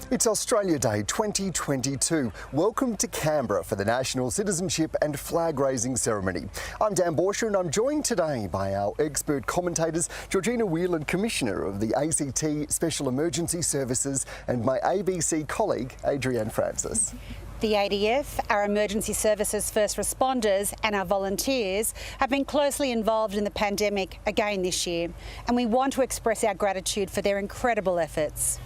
It's Australia Day 2022. Welcome to Canberra for the National Citizenship and Flag Raising Ceremony. I'm Dan Borscher and I'm joined today by our expert commentators, Georgina Whelan, Commissioner of the ACT Special Emergency Services, and my ABC colleague, Adrienne Francis. The ADF, our emergency services first responders and our volunteers have been closely involved in the pandemic again this year, and we want to express our gratitude for their incredible efforts.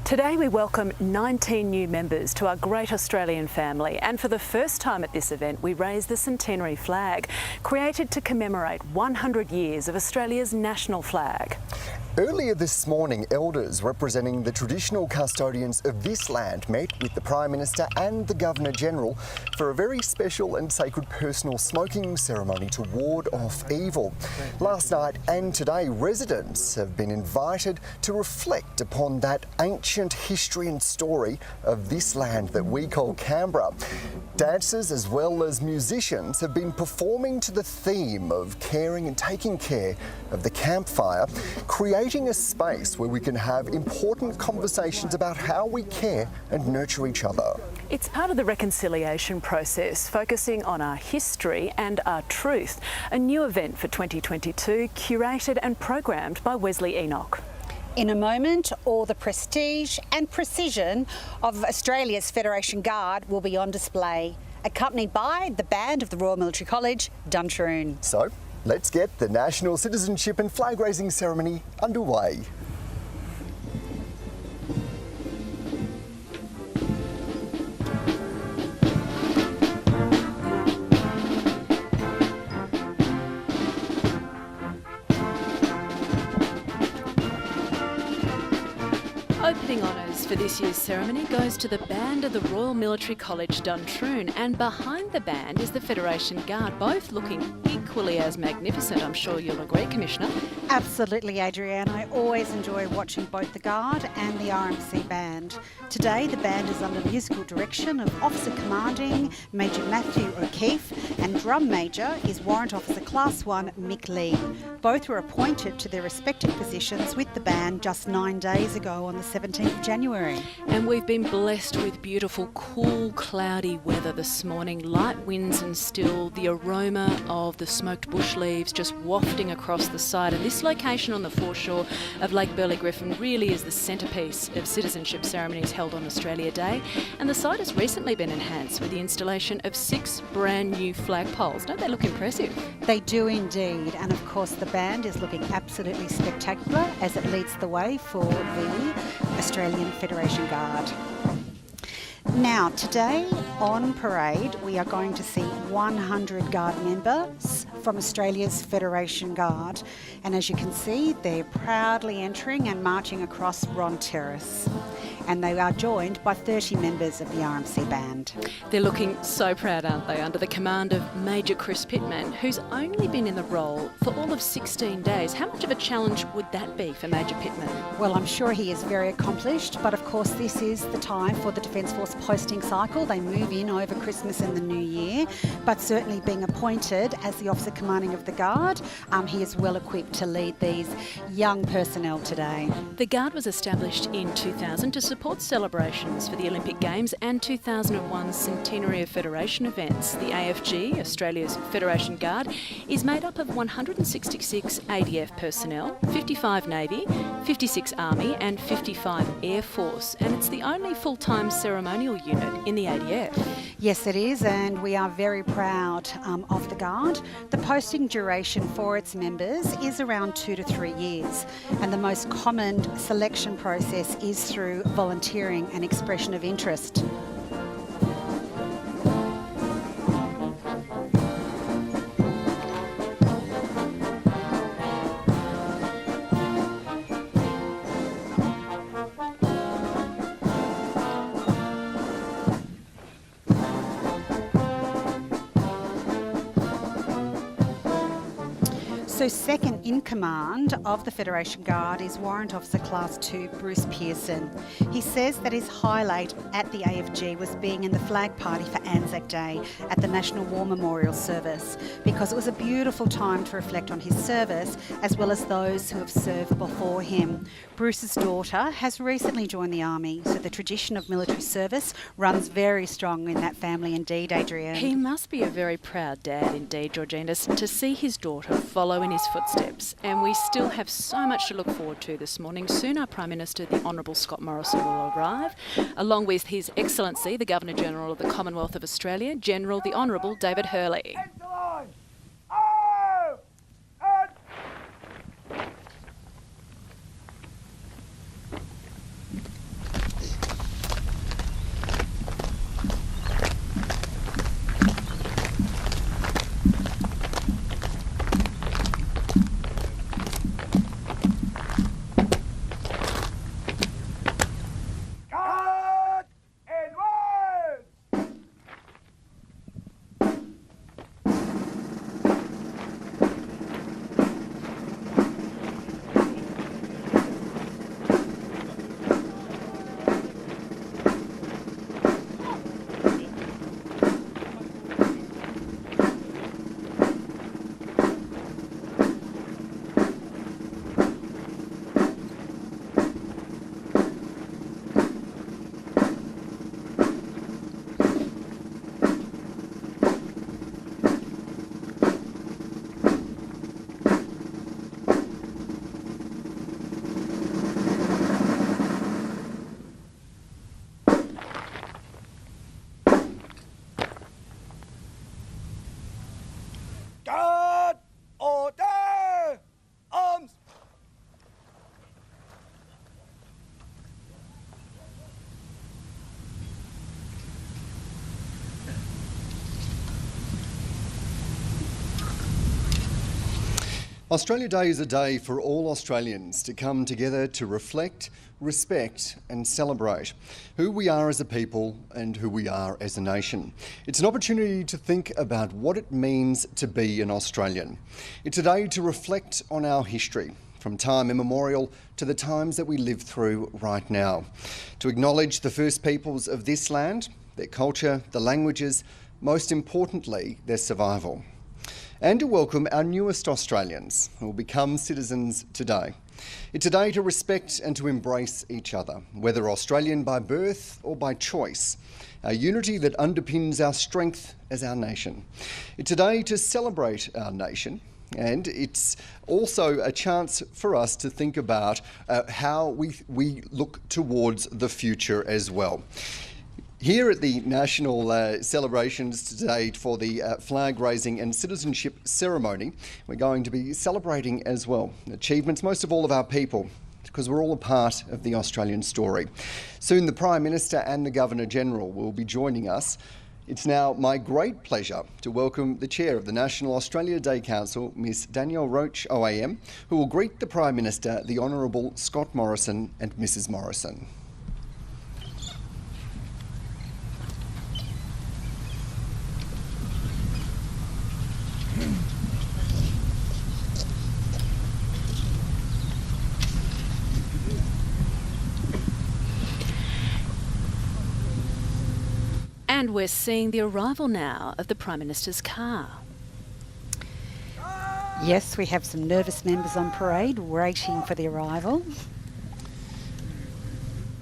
Today we welcome 19 new members to our great Australian family, and for the first time at this event we raise the Centenary Flag, created to commemorate 100 years of Australia's national flag. Earlier this morning, elders representing the traditional custodians of this land met with the Prime Minister and the Governor-General for a very special and sacred personal smoking ceremony to ward off evil. Last night and today, residents have been invited to reflect upon that ancient history and story of this land that we call Canberra. Dancers as well as musicians have been performing to the theme of caring and taking care of the campfire, creating a space where we can have important conversations about how we care and nurture each other. It's part of the reconciliation process, focusing on our history and our truth. A new event for 2022, curated and programmed by Wesley Enoch. In a moment, all the prestige and precision of Australia's Federation Guard will be on display, accompanied by the band of the Royal Military College, Duntroon. So, let's get the National Citizenship and Flag Raising Ceremony underway. Opening honours for this year's ceremony goes to the band of the Royal Military College Duntroon, and behind the band is the Federation Guard, both looking equally as magnificent. I'm sure you'll agree, Commissioner. Absolutely, Adrienne. I always enjoy watching both the Guard and the RMC band. Today, the band is under musical direction of Officer Commanding Major Matthew O'Keefe, and Drum Major is Warrant Officer Class 1 Mick Lee. Both were appointed to their respective positions with the band just 9 days ago on the 17th of January. And we've been blessed with beautiful, cool, cloudy weather this morning. Light winds and still, the aroma of the smoked bush leaves just wafting across the site. And this location on the foreshore of Lake Burley Griffin really is the centrepiece of citizenship ceremonies held on Australia Day. And the site has recently been enhanced with the installation of 6 brand new flagpoles. Don't they look impressive? They do indeed. And of course, the band is looking absolutely spectacular as it leads the way for the Australian Federation Guard. Now, today on parade, we are going to see 100 Guard members from Australia's Federation Guard. And as you can see, they're proudly entering and marching across Ron Terrace. And they are joined by 30 members of the RMC band. They're looking so proud, aren't they, under the command of Major Chris Pittman, who's only been in the role for all of 16 days. How much of a challenge would that be for Major Pittman? Well, I'm sure he is very accomplished, but of course this is the time for the Defence Force posting cycle. They move in over Christmas and the New Year, but certainly being appointed as the Officer Commanding of the Guard, he is well equipped to lead these young personnel today. The Guard was established in 2000 to support celebrations for the Olympic Games and 2001's Centenary of Federation events. The AFG, Australia's Federation Guard, is made up of 166 ADF personnel, 55 Navy, 56 Army and 55 Air Force, and it's the only full-time ceremonial unit in the ADF. Yes, it is, and we are very proud of the Guard. The posting duration for its members is around 2 to 3 years, and the most common selection process is through volunteering and expression of interest. So So second in command of the Federation Guard is Warrant Officer Class 2 Bruce Pearson. He says that his highlight at the AFG was being in the flag party for Anzac Day at the National War Memorial Service, because it was a beautiful time to reflect on his service as well as those who have served before him. Bruce's daughter has recently joined the Army, so the tradition of military service runs very strong in that family indeed, Adrienne. He must be a very proud dad indeed, Georgina, to see his daughter follow in his footsteps. And we still have so much to look forward to this morning. Soon our Prime Minister, the Honourable Scott Morrison, will arrive, along with His Excellency, the Governor-General of the Commonwealth of Australia, General the Honourable David Hurley. Australia Day is a day for all Australians to come together to reflect, respect and celebrate who we are as a people and who we are as a nation. It's an opportunity to think about what it means to be an Australian. It's a day to reflect on our history, from time immemorial to the times that we live through right now, to acknowledge the first peoples of this land, their culture, the languages, most importantly, their survival, and to welcome our newest Australians who will become citizens today. It's a day to respect and to embrace each other, whether Australian by birth or by choice, a unity that underpins our strength as our nation. It's a day to celebrate our nation, and it's also a chance for us to think about how we look towards the future as well. Here at the national celebrations today for the flag raising and citizenship ceremony, we're going to be celebrating as well achievements, most of all of our people, because we're all a part of the Australian story. Soon the Prime Minister and the Governor-General will be joining us. It's now my great pleasure to welcome the Chair of the National Australia Day Council, Ms Danielle Roach OAM, who will greet the Prime Minister, the Honourable Scott Morrison and Mrs Morrison. And we're seeing the arrival now of the Prime Minister's car. Yes, we have some nervous members on parade waiting for the arrival.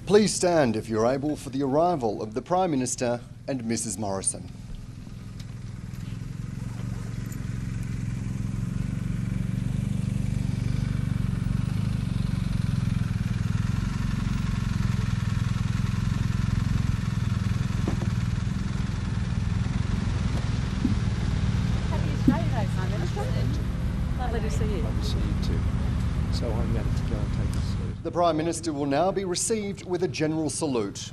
Please stand if you're able for the arrival of the Prime Minister and Mrs Morrison. Lovely to see you. Lovely to see you too. So I'm going to go and take a salute. The Prime Minister will now be received with a general salute.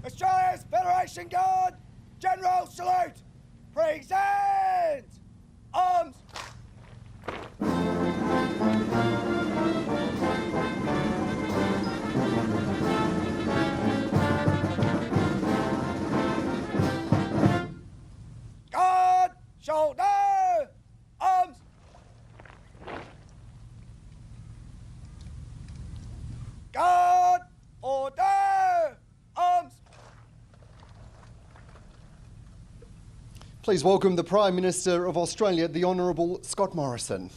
Australia's Federation Guard, General Salute! Present! Arms! Please welcome the Prime Minister of Australia, the Honourable Scott Morrison.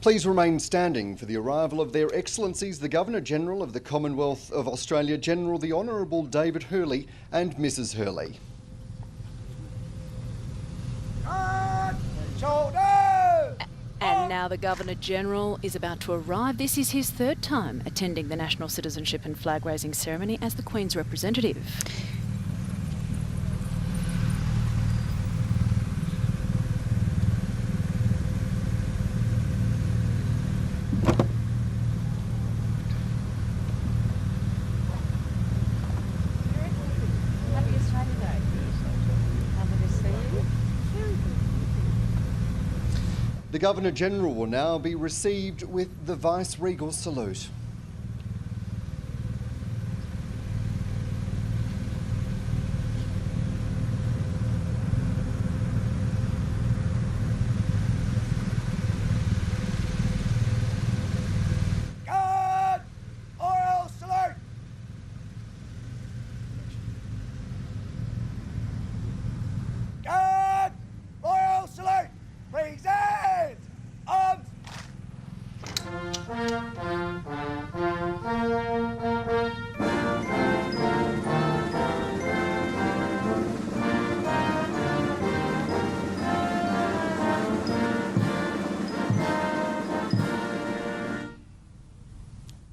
Please remain standing for the arrival of Their Excellencies the Governor-General of the Commonwealth of Australia, General the Honourable David Hurley and Mrs Hurley. And now the Governor-General is about to arrive. This is his third time attending the National Citizenship and Flag Raising ceremony as the Queen's representative. The Governor-General will now be received with the Vice-Regal salute. Guard! Oil salute! Guard! Oil salute! Present! Arms!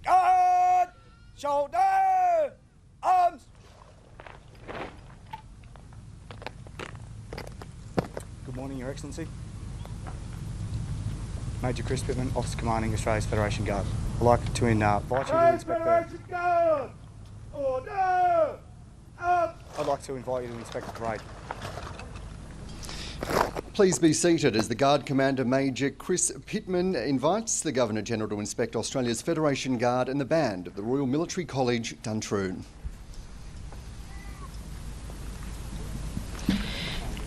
Guard! Shoulder! Arms! Good morning, Your Excellency. Major Chris Pittman, Officer Commanding Australia's Federation Guard. I'd like to invite you to inspect Federation Guard! Order! Arms! I'd like to invite you to inspect the parade. Please be seated as the Guard Commander Major Chris Pittman invites the Governor-General to inspect Australia's Federation Guard and the band of the Royal Military College, Duntroon.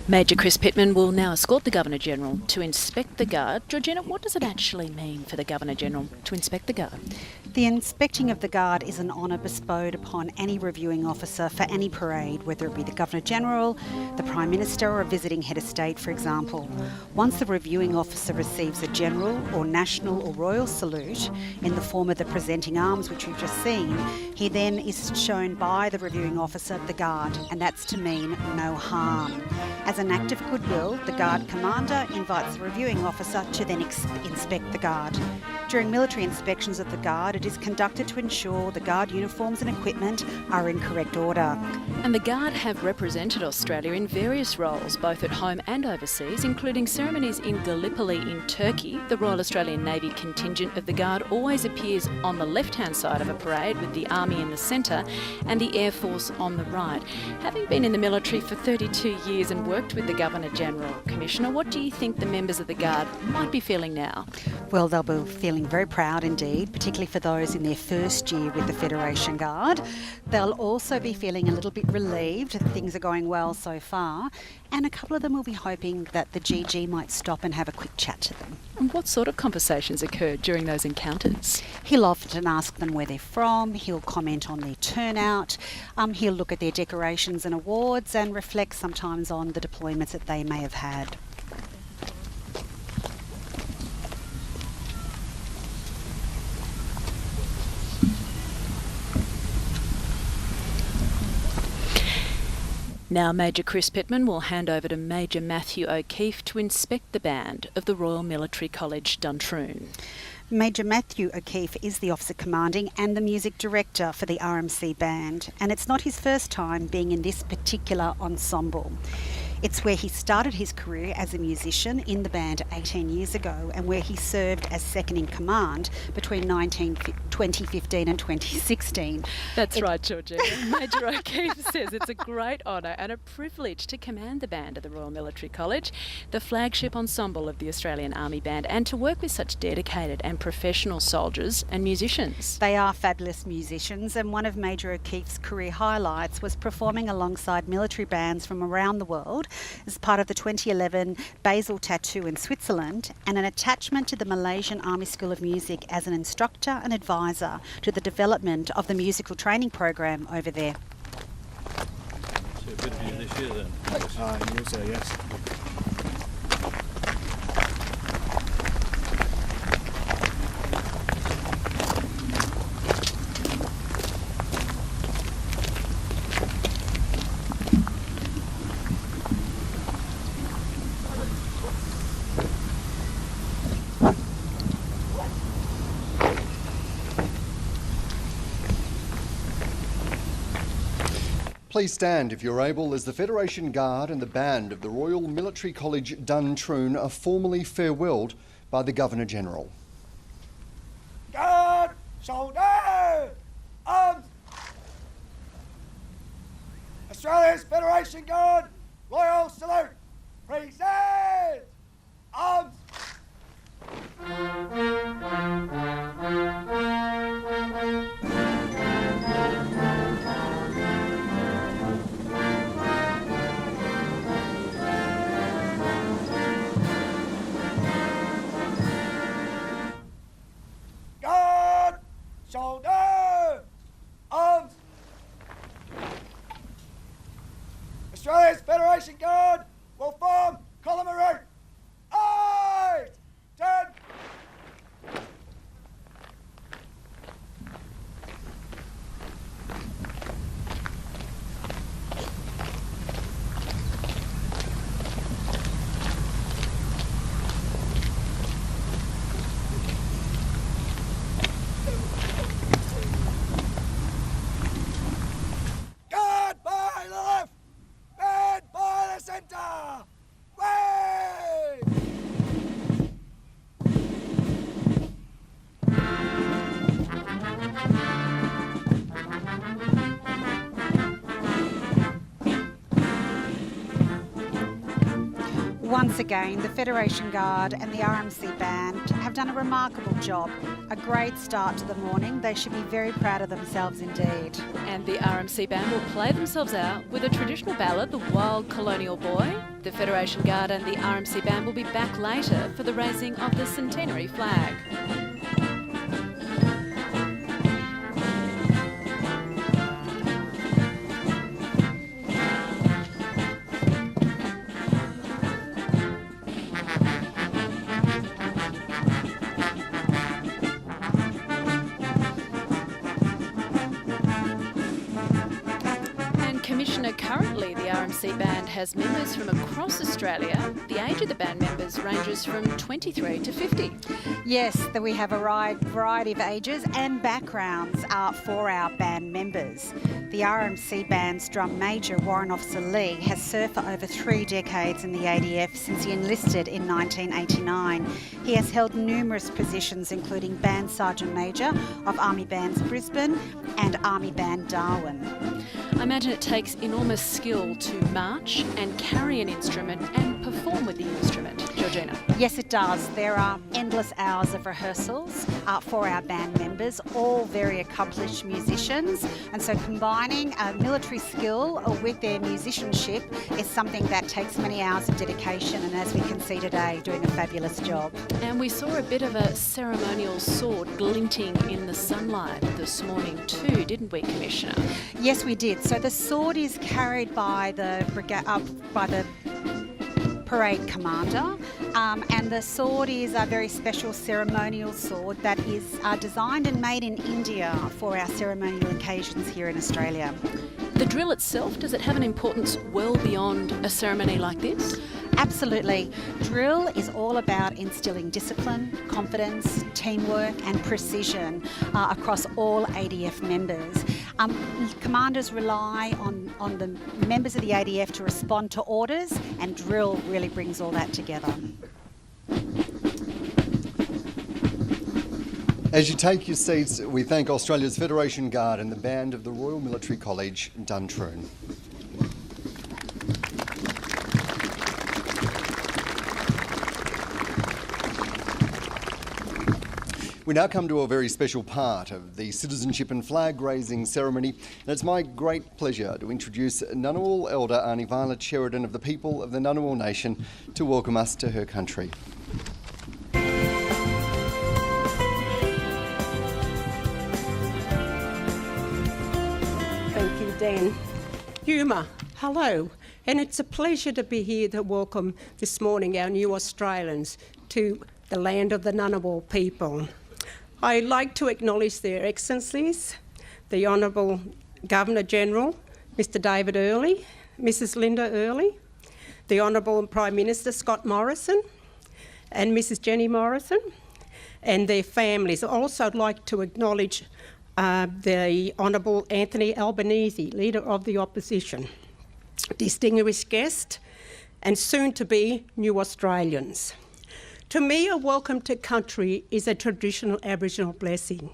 Major Chris Pittman will now escort the Governor-General to inspect the Guard. Georgina, what does it actually mean for the Governor-General to inspect the Guard? The inspecting of the Guard is an honour bestowed upon any reviewing officer for any parade, whether it be the Governor-General, the Prime Minister or a visiting head of state, for example. Once the reviewing officer receives a general or national or royal salute in the form of the presenting arms, which we've just seen, he then is shown by the reviewing officer the Guard, and that's to mean no harm. As an act of goodwill, the Guard Commander invites the reviewing officer to then inspect the Guard. During military inspections of the Guard, it is conducted to ensure the Guard uniforms and equipment are in correct order. And the Guard have represented Australia in various roles, both at home and overseas, including ceremonies in Gallipoli in Turkey. The Royal Australian Navy contingent of the Guard always appears on the left-hand side of a parade, with the Army in the centre and the Air Force on the right. Having been in the military for 32 years and worked with the Governor-General, Commissioner, what do you think the members of the Guard might be feeling now? Well, they'll be feeling very proud indeed, particularly for those in their first year with the Federation Guard. They'll also be feeling a little bit relieved that things are going well so far, and a couple of them will be hoping that the GG might stop and have a quick chat to them. And what sort of conversations occurred during those encounters? He'll often ask them where they're from, he'll comment on their turnout, he'll look at their decorations and awards and reflect sometimes on the deployments that they may have had. Now Major Chris Pittman will hand over to Major Matthew O'Keefe to inspect the band of the Royal Military College, Duntroon. Major Matthew O'Keefe is the officer commanding and the music director for the RMC band, and it's not his first time being in this particular ensemble. It's where he started his career as a musician in the band 18 years ago, and where he served as second in command between 19 2015 and 2016. That's right, Georgina. Major O'Keefe says it's a great honour and a privilege to command the band at the Royal Military College, the flagship ensemble of the Australian Army Band, and to work with such dedicated and professional soldiers and musicians. They are fabulous musicians, and one of Major O'Keefe's career highlights was performing alongside military bands from around the world as part of the 2011 Basel Tattoo in Switzerland, and an attachment to the Malaysian Army School of Music as an instructor and advisor to the development of the musical training program over there. So a good view this year then? Yes. Please stand if you're able as the Federation Guard and the band of the Royal Military College Duntroon are formally farewelled by the Governor-General. Guard, shoulder, arms. Australia's Federation Guard, Royal Salute. Present, arms. Guard, shoulder, arms. Australia's Federation Guard will form column of route. 8, 10. Guard by the left, band by the centre. Wave! Once again, the Federation Guard and the RMC Band have done a remarkable job. A great start to the morning. They should be very proud of themselves indeed. And the RMC Band will play themselves out with a traditional ballad, The Wild Colonial Boy. The Federation Guard and the RMC Band will be back later for the raising of the Centenary Flag. Currently, the RMC Band has members from across Australia. The age of the band members ranges from 23 to 50. Yes, that we have a variety of ages and backgrounds for our band members. The RMC Band's drum major, Warrant Officer Lee, has served for over 3 decades in the ADF since he enlisted in 1989. He has held numerous positions, including Band Sergeant Major of Army Bands Brisbane and Army Band Darwin. I imagine it takes enormous skill to march and carry an instrument and perform with the instrument. Georgina? Yes, it does. There are endless hours of rehearsals for our band members, all very accomplished musicians, and so combining military skill with their musicianship is something that takes many hours of dedication, and as we can see today, doing a fabulous job. And we saw a bit of a ceremonial sword glinting in the sunlight this morning too, didn't we, Commissioner? Yes, we did. So the sword is carried by the parade commander, and the sword is a very special ceremonial sword that is designed and made in India for our ceremonial occasions here in Australia. The drill itself, does it have an importance well beyond a ceremony like this? Absolutely. Drill is all about instilling discipline, confidence, teamwork and precision across all ADF members. Commanders rely on the members of the ADF to respond to orders, and drill really brings all that together. As you take your seats, we thank Australia's Federation Guard and the band of the Royal Military College, Duntroon. We now come to a very special part of the citizenship and flag raising ceremony, and it's my great pleasure to introduce Ngunnawal Elder Anivala Sheridan of the people of the Ngunnawal Nation to welcome us to her country. Thank you, Dan. Yuma, hello. And it's a pleasure to be here to welcome this morning our new Australians to the land of the Ngunnawal people. I'd like to acknowledge their Excellencies, the Honourable Governor-General, Mr David Earley, Mrs Linda Earley, the Honourable Prime Minister Scott Morrison and Mrs Jenny Morrison and their families. I'd also like to acknowledge the Honourable Anthony Albanese, Leader of the Opposition, distinguished guest and soon-to-be new Australians. To me, a welcome to country is a traditional Aboriginal blessing,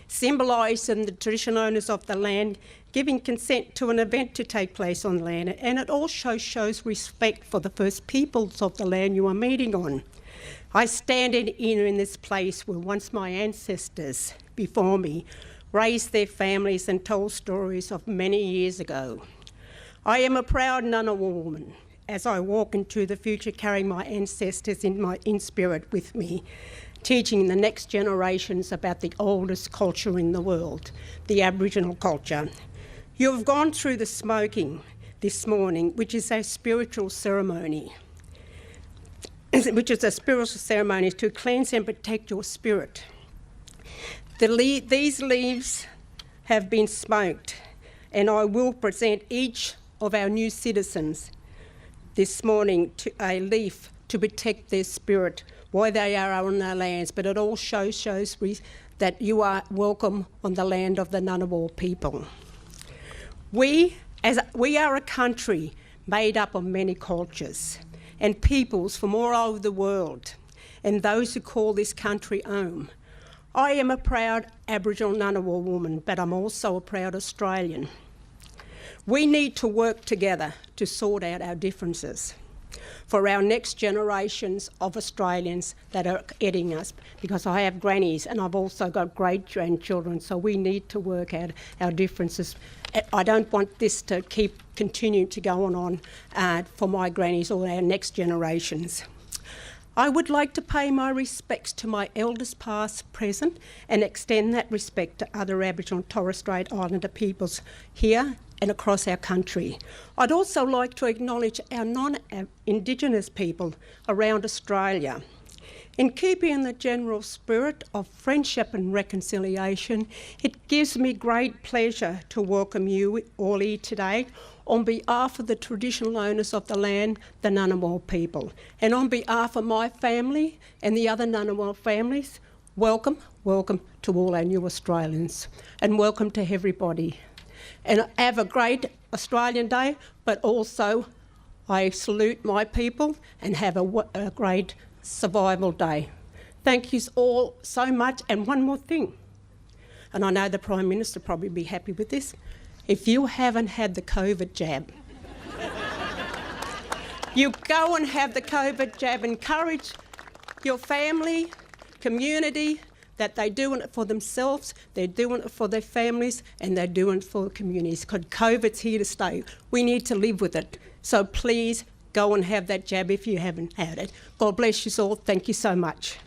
symbolised in the traditional owners of the land giving consent to an event to take place on land, and it also shows respect for the first peoples of the land you are meeting on. I stand in this place where once my ancestors before me raised their families and told stories of many years ago. I am a proud Ngunnawal woman as I walk into the future carrying my ancestors in spirit with me, teaching the next generations about the oldest culture in the world, the Aboriginal culture. You have gone through the smoking this morning, which is a spiritual ceremony, to cleanse and protect your spirit. These leaves have been smoked, and I will present each of our new citizens this morning to a leaf to protect their spirit while they are on our lands, but it also shows that you are welcome on the land of the Ngunnawal people. We are a country made up of many cultures and peoples from all over the world, and those who call this country home. I am a proud Aboriginal Ngunnawal woman, but I'm also a proud Australian. We need to work together to sort out our differences for our next generations of Australians that are heading us, because I have grannies and I've also got great-grandchildren, so we need to work out our differences. I don't want this to continue to go on for my grannies or our next generations. I would like to pay my respects to my elders past, present, and extend that respect to other Aboriginal and Torres Strait Islander peoples here and across our country. I'd also like to acknowledge our non-Indigenous people around Australia. In keeping in the general spirit of friendship and reconciliation, it gives me great pleasure to welcome you all here today on behalf of the traditional owners of the land, the Ngunnawal people. And on behalf of my family and the other Ngunnawal families, welcome, welcome to all our new Australians, and welcome to everybody. And have a great Australian Day, but also I salute my people and have a great Survival Day. Thank you all so much. And one more thing, and I know the Prime Minister will probably be happy with this. If you haven't had the COVID jab, you go and have the COVID jab. Encourage your family, community, that they're doing it for themselves, they're doing it for their families, and they're doing it for the communities, because COVID's here to stay. We need to live with it. So please go and have that jab if you haven't had it. God bless you all. Thank you so much.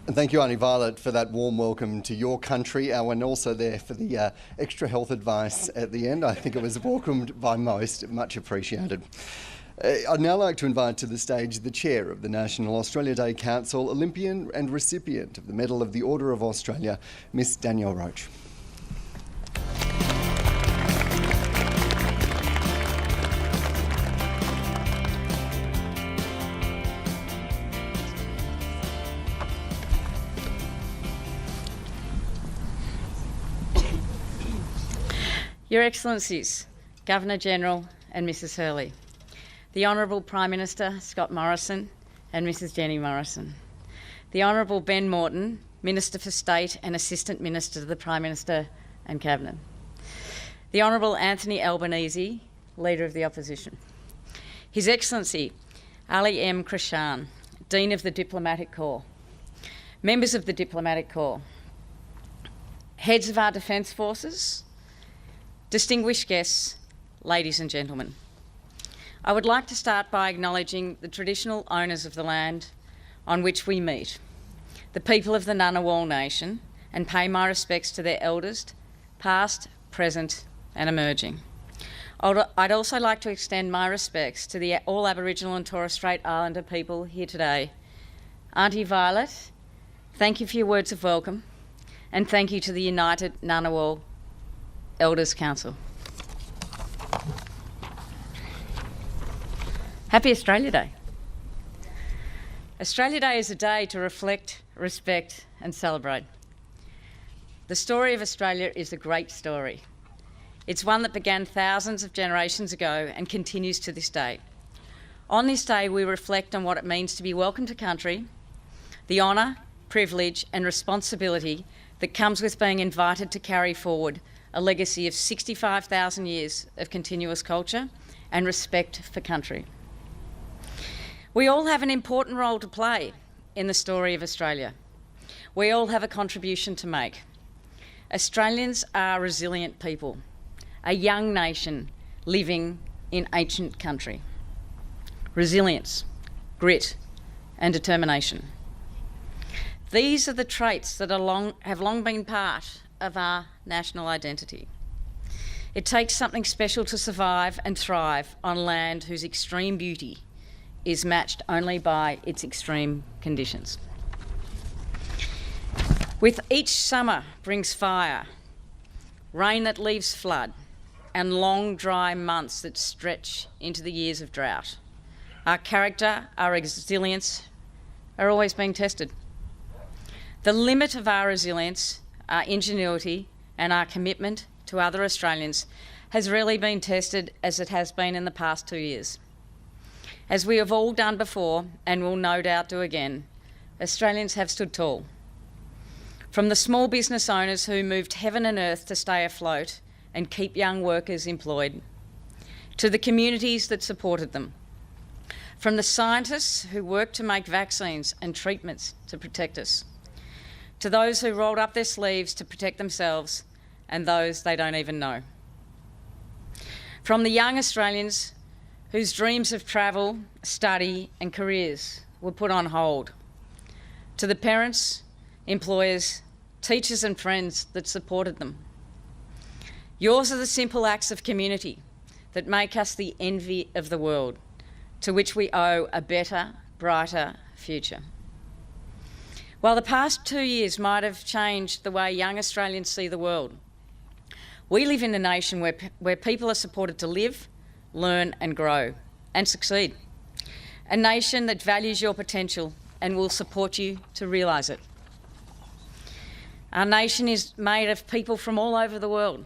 And thank you, Auntie Violet, for that warm welcome to your country, and also there for the extra health advice at the end. I think it was welcomed by most, much appreciated. I'd now like to invite to the stage the Chair of the National Australia Day Council, Olympian and recipient of the Medal of the Order of Australia, Miss Danielle Roach. Your Excellencies, Governor-General and Mrs Hurley, the Honourable Prime Minister Scott Morrison and Mrs Jenny Morrison, the Honourable Ben Morton, Minister for State and Assistant Minister to the Prime Minister and Cabinet, the Honourable Anthony Albanese, Leader of the Opposition, His Excellency Ali M. Krishan, Dean of the Diplomatic Corps, members of the Diplomatic Corps, heads of our Defence Forces, distinguished guests, ladies and gentlemen. I would like to start by acknowledging the traditional owners of the land on which we meet, the people of the Ngunnawal Nation, and pay my respects to their elders, past, present and emerging. I'd also like to extend my respects to all Aboriginal and Torres Strait Islander people here today. Auntie Violet, thank you for your words of welcome, and thank you to the United Ngunnawal Elders Council. Happy Australia Day. Australia Day is a day to reflect, respect and celebrate. The story of Australia is a great story. It's one that began thousands of generations ago and continues to this day. On this day, we reflect on what it means to be welcome to country, the honour, privilege and responsibility that comes with being invited to carry forward a legacy of 65,000 years of continuous culture and respect for country. We all have an important role to play in the story of Australia. We all have a contribution to make. Australians are resilient people, a young nation living in ancient country. Resilience, grit and determination. These are the traits that have long been part of our national identity. It takes something special to survive and thrive on land whose extreme beauty is matched only by its extreme conditions. With each summer brings fire, rain that leaves flood, and long dry months that stretch into the years of drought. Our character, our resilience are always being tested. The limit of our resilience, our ingenuity and our commitment to other Australians has really been tested as it has been in the past 2 years. As we have all done before and will no doubt do again, Australians have stood tall. From the small business owners who moved heaven and earth to stay afloat and keep young workers employed, to the communities that supported them, from the scientists who worked to make vaccines and treatments to protect us, to those who rolled up their sleeves to protect themselves and those they don't even know. From the young Australians whose dreams of travel, study and careers were put on hold, to the parents, employers, teachers and friends that supported them. Yours are the simple acts of community that make us the envy of the world, to which we owe a better, brighter future. While the past 2 years might have changed the way young Australians see the world, we live in a nation where people are supported to live, learn and grow and succeed. A nation that values your potential and will support you to realise it. Our nation is made of people from all over the world,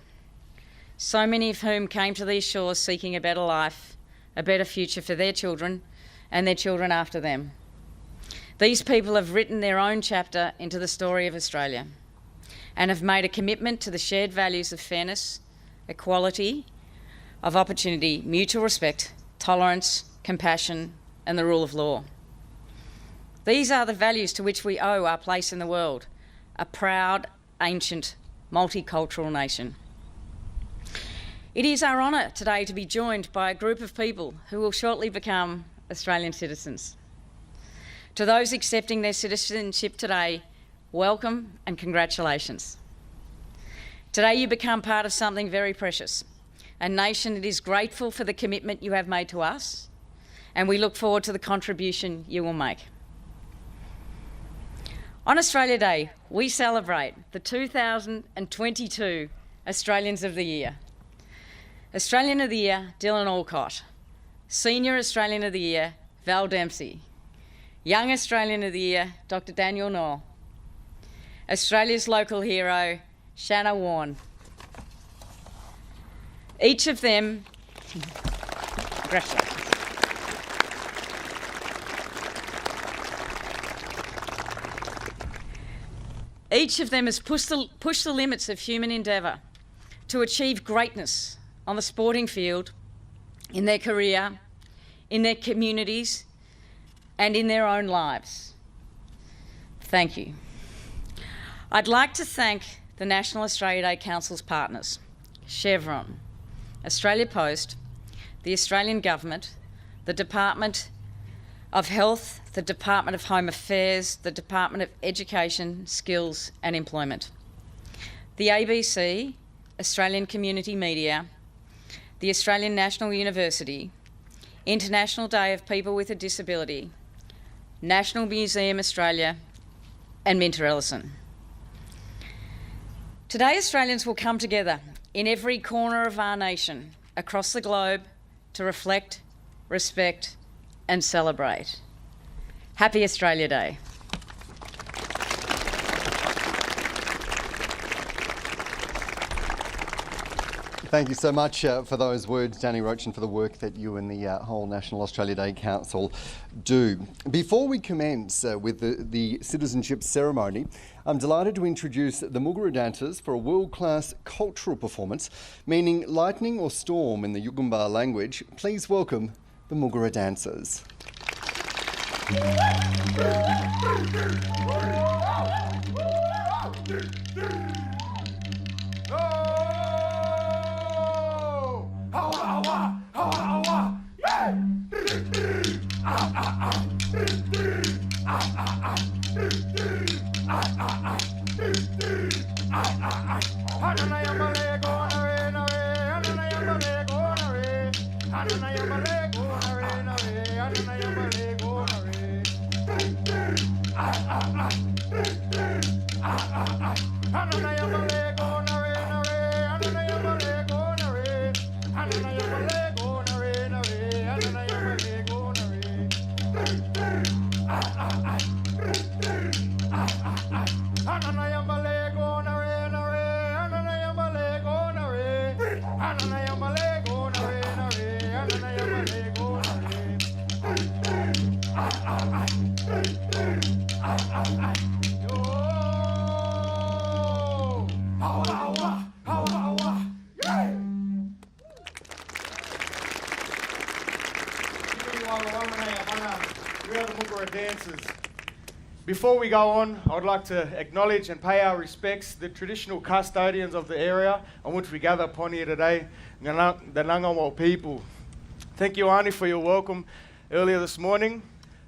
so many of whom came to these shores seeking a better life, a better future for their children and their children after them. These people have written their own chapter into the story of Australia and have made a commitment to the shared values of fairness, equality, of opportunity, mutual respect, tolerance, compassion and the rule of law. These are the values to which we owe our place in the world, a proud, ancient, multicultural nation. It is our honour today to be joined by a group of people who will shortly become Australian citizens. To those accepting their citizenship today, welcome and congratulations. Today you become part of something very precious, a nation that is grateful for the commitment you have made to us, and we look forward to the contribution you will make. On Australia Day, we celebrate the 2022 Australians of the Year. Australian of the Year, Dylan Alcott. Senior Australian of the Year, Val Dempsey. Young Australian of the Year, Dr. Daniel Knorr. Australia's local hero, Shanna Warne. Each of them, congratulations. Each of them has pushed the limits of human endeavour to achieve greatness on the sporting field, in their career, in their communities, and in their own lives. Thank you. I'd like to thank the National Australia Day Council's partners, Chevron, Australia Post, the Australian Government, the Department of Health, the Department of Home Affairs, the Department of Education, Skills and Employment, the ABC, Australian Community Media, the Australian National University, International Day of People with a Disability, National Museum Australia and Minter Ellison. Today Australians will come together in every corner of our nation across the globe to reflect, respect and celebrate. Happy Australia Day. Thank you so much for those words, Danny Roach, and for the work that you and the whole National Australia Day Council do. Before we commence with the citizenship ceremony, I'm delighted to introduce the Mugara dancers for a world-class cultural performance, meaning lightning or storm in the Yugambeh language. Please welcome the Mugara dancers. Before we go on, I would like to acknowledge and pay our respects to the traditional custodians of the area on which we gather upon here today, the Ngunnawal people. Thank you, Ani, for your welcome earlier this morning.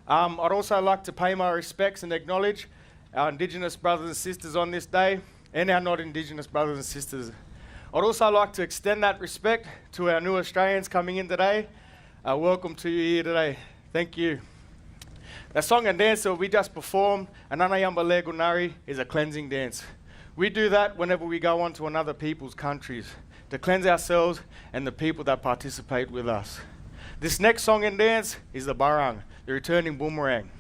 I'd also like to pay my respects and acknowledge our Indigenous brothers and sisters on this day, and our not Indigenous brothers and sisters. I'd also like to extend that respect to our new Australians coming in today. Welcome to you here today. Thank you. The song and dance that we just performed, Ananayamba Legunari, is a cleansing dance. We do that whenever we go on to another people's countries to cleanse ourselves and the people that participate with us. This next song and dance is the Barang, the returning boomerang.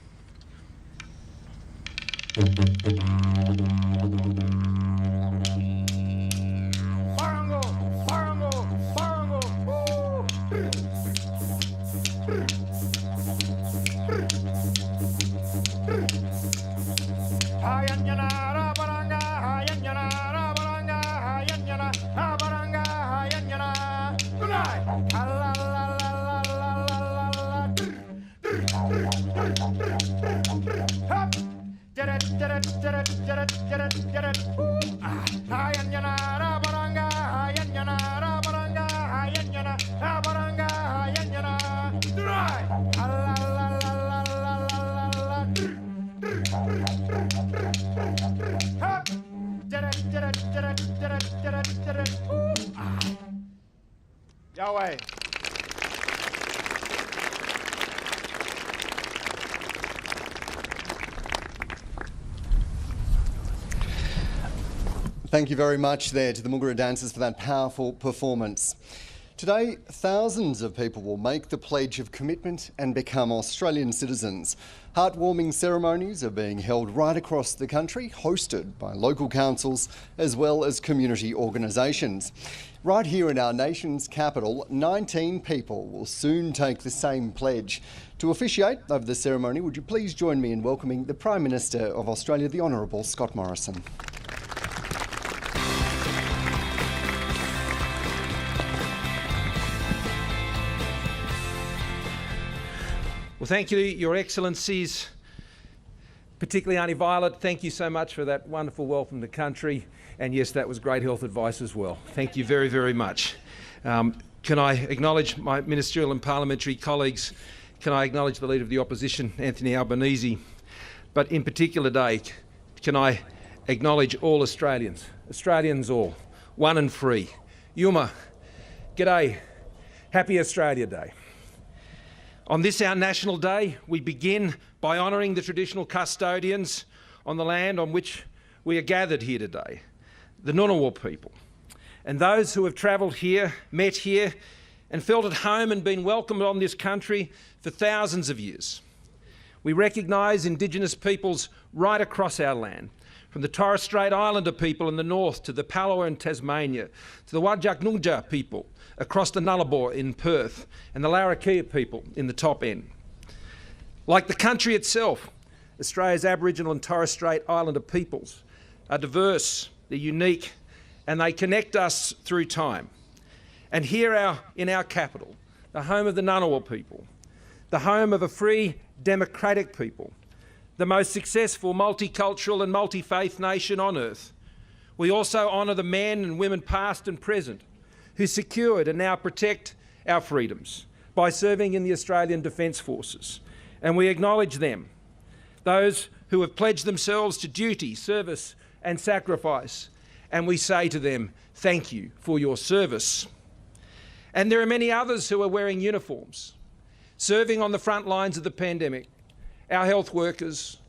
Yahweh. Thank you very much there to the Mugara dancers for that powerful performance. Today, thousands of people will make the pledge of commitment and become Australian citizens. Heartwarming ceremonies are being held right across the country, hosted by local councils as well as community organisations. Right here in our nation's capital, 19 people will soon take the same pledge. To officiate over the ceremony, would you please join me in welcoming the Prime Minister of Australia, the Honourable Scott Morrison. Well, thank you, Your Excellencies, particularly Auntie Violet. Thank you so much for that wonderful welcome to country. And yes, that was great health advice as well. Thank you very, very much. Can I acknowledge my ministerial and parliamentary colleagues? Can I acknowledge the Leader of the Opposition, Anthony Albanese? But in particular today, can I acknowledge all Australians, Australians all, one and free. Yuma, g'day, Happy Australia Day. On this, our National Day, we begin by honouring the traditional custodians on the land on which we are gathered here today, the Ngunnawal people, and those who have travelled here, met here, and felt at home and been welcomed on this country for thousands of years. We recognise Indigenous peoples right across our land, from the Torres Strait Islander people in the north to the Palawa in Tasmania, to the Wajak people across the Nullarbor in Perth, and the Larrakia people in the top end. Like the country itself, Australia's Aboriginal and Torres Strait Islander peoples are diverse, they're unique, and they connect us through time. And here in our capital, the home of the Ngunnawal people, the home of a free, democratic people, the most successful multicultural and multi-faith nation on earth, we also honour the men and women past and present who secured and now protect our freedoms by serving in the Australian Defence Forces. And we acknowledge them, those who have pledged themselves to duty, service and sacrifice. And we say to them, thank you for your service. And there are many others who are wearing uniforms, serving on the front lines of the pandemic, our health workers,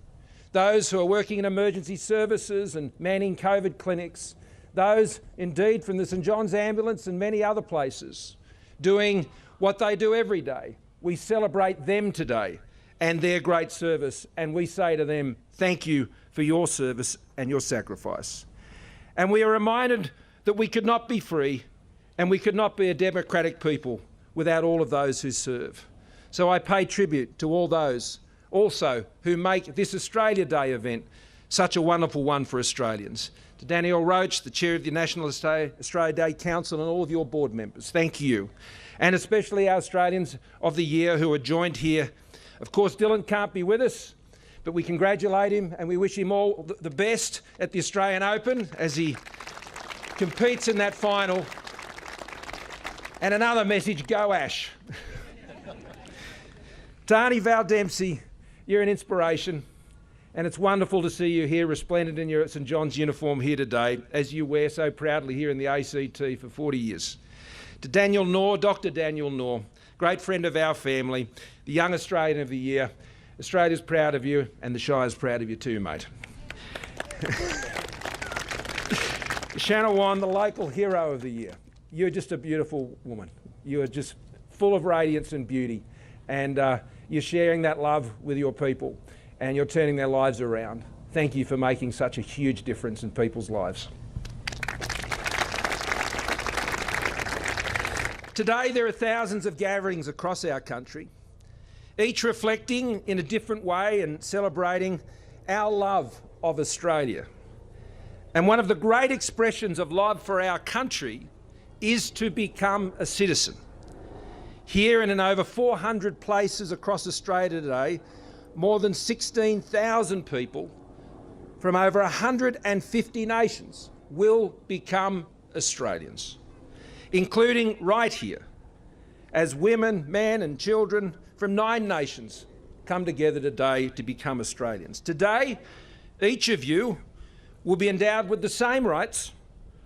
those who are working in emergency services and manning COVID clinics, those indeed from the St John's Ambulance and many other places doing what they do every day. We celebrate them today and their great service, and we say to them, thank you for your service and your sacrifice. And we are reminded that we could not be free and we could not be a democratic people without all of those who serve. So I pay tribute to all those also who make this Australia Day event such a wonderful one for Australians. To Danielle Roach, the Chair of the National Australia Day Council, and all of your board members, thank you. And especially our Australians of the Year who are joined here. Of course, Dylan can't be with us, but we congratulate him and we wish him all the best at the Australian Open as he competes in that final. And another message, go Ash. Tani Val Dempsey, you're an inspiration. And it's wonderful to see you here resplendent in your St John's uniform here today, as you wear so proudly here in the ACT for 40 years. To Daniel Knorr, Dr. Daniel Knorr, great friend of our family, the Young Australian of the Year. Australia's proud of you and the Shire's proud of you too, mate. Shanna Wan, the local hero of the year. You're just a beautiful woman. You are just full of radiance and beauty, and you're sharing that love with your people. And you're turning their lives around. Thank you for making such a huge difference in people's lives. Today there are thousands of gatherings across our country, each reflecting in a different way and celebrating our love of Australia. And one of the great expressions of love for our country is to become a citizen. Here and in over 400 places across Australia today, more than 16,000 people from over 150 nations will become Australians, including right here, as women, men and children from 9 nations come together today to become Australians. Today, each of you will be endowed with the same rights,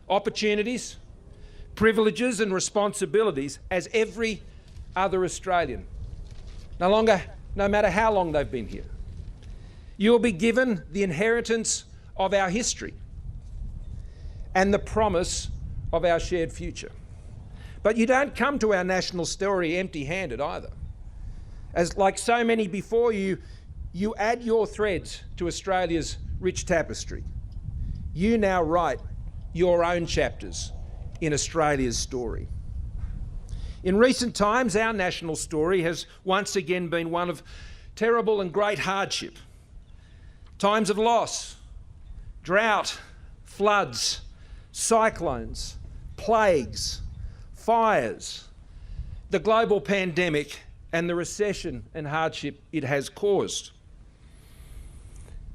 opportunities, privileges and responsibilities as every other Australian. No matter how long they've been here. You'll be given the inheritance of our history and the promise of our shared future. But you don't come to our national story empty-handed either. As like so many before you, you add your threads to Australia's rich tapestry. You now write your own chapters in Australia's story. In recent times, our national story has once again been one of terrible and great hardship. Times of loss, drought, floods, cyclones, plagues, fires, the global pandemic and the recession and hardship it has caused.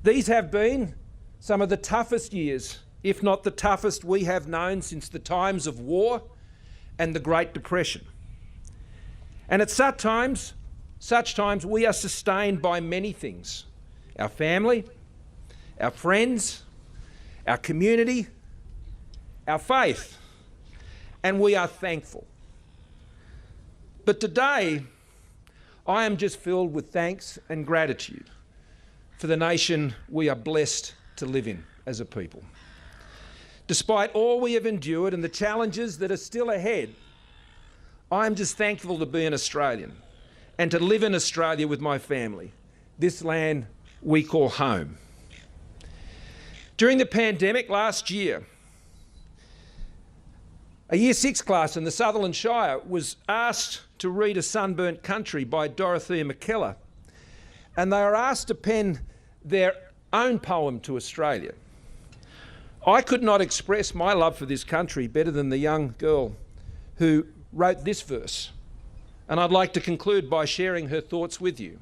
These have been some of the toughest years, if not the toughest we have known since the times of war and the Great Depression. And at such times we are sustained by many things: our family, our friends, our community, our faith, and we are thankful. But today, I am just filled with thanks and gratitude for the nation we are blessed to live in as a people. Despite all we have endured and the challenges that are still ahead, I am just thankful to be an Australian and to live in Australia with my family, this land we call home. During the pandemic last year, a Year 6 class in the Sutherland Shire was asked to read A Sunburnt Country by Dorothea McKellar, and they were asked to pen their own poem to Australia. I could not express my love for this country better than the young girl who wrote this verse, and I'd like to conclude by sharing her thoughts with you.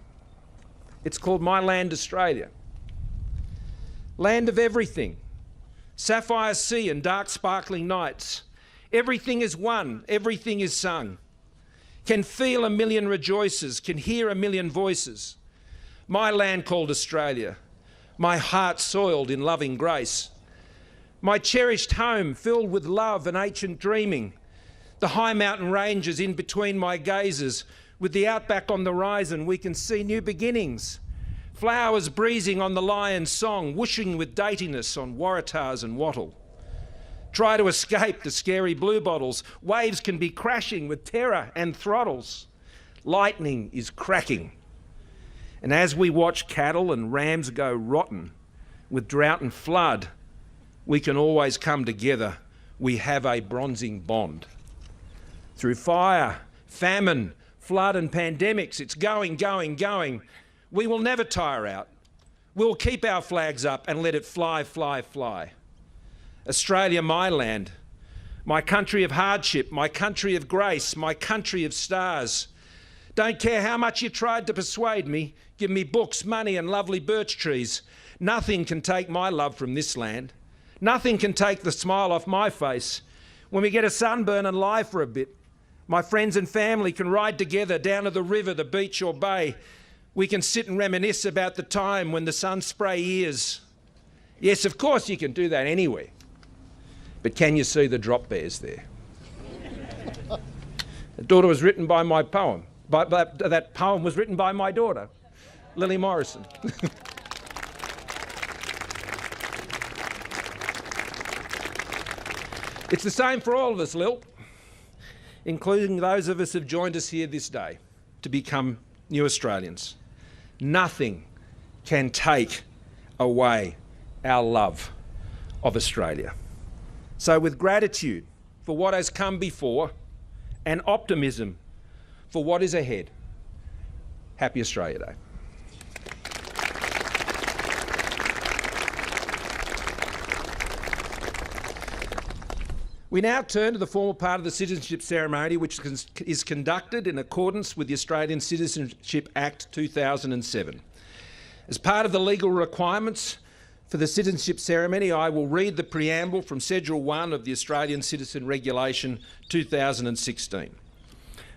It's called My Land Australia. Land of everything, sapphire sea and dark sparkling nights. Everything is one, everything is sung. Can feel a million rejoices, can hear a million voices. My land called Australia, my heart soiled in loving grace. My cherished home filled with love and ancient dreaming. The high mountain ranges in between my gazes. With the outback on the horizon, we can see new beginnings. Flowers breezing on the lion's song, whooshing with daintiness on waratahs and wattle. Try to escape the scary blue bottles. Waves can be crashing with terror and throttles. Lightning is cracking. And as we watch cattle and rams go rotten with drought and flood, we can always come together. We have a bronzing bond. Through fire, famine, flood and pandemics, it's going, going, going. We will never tire out. We'll keep our flags up and let it fly, fly, fly. Australia, my land, my country of hardship, my country of grace, my country of stars. Don't care how much you tried to persuade me, give me books, money and lovely birch trees. Nothing can take my love from this land. Nothing can take the smile off my face. When we get a sunburn and lie for a bit, my friends and family can ride together down to the river, the beach or bay. We can sit and reminisce about the time when the sun spray ears. Yes, of course you can do that anywhere. But can you see the drop bears there? The daughter was written by my poem. That poem was written by my daughter, Lily Morrison. It's the same for all of us, Lil, including those of us who have joined us here this day to become new Australians. Nothing can take away our love of Australia. So with gratitude for what has come before and optimism for what is ahead, happy Australia Day. We now turn to the formal part of the citizenship ceremony, which is conducted in accordance with the Australian Citizenship Act 2007. As part of the legal requirements for the citizenship ceremony, I will read the preamble from Schedule 1 of the Australian Citizen Regulation 2016.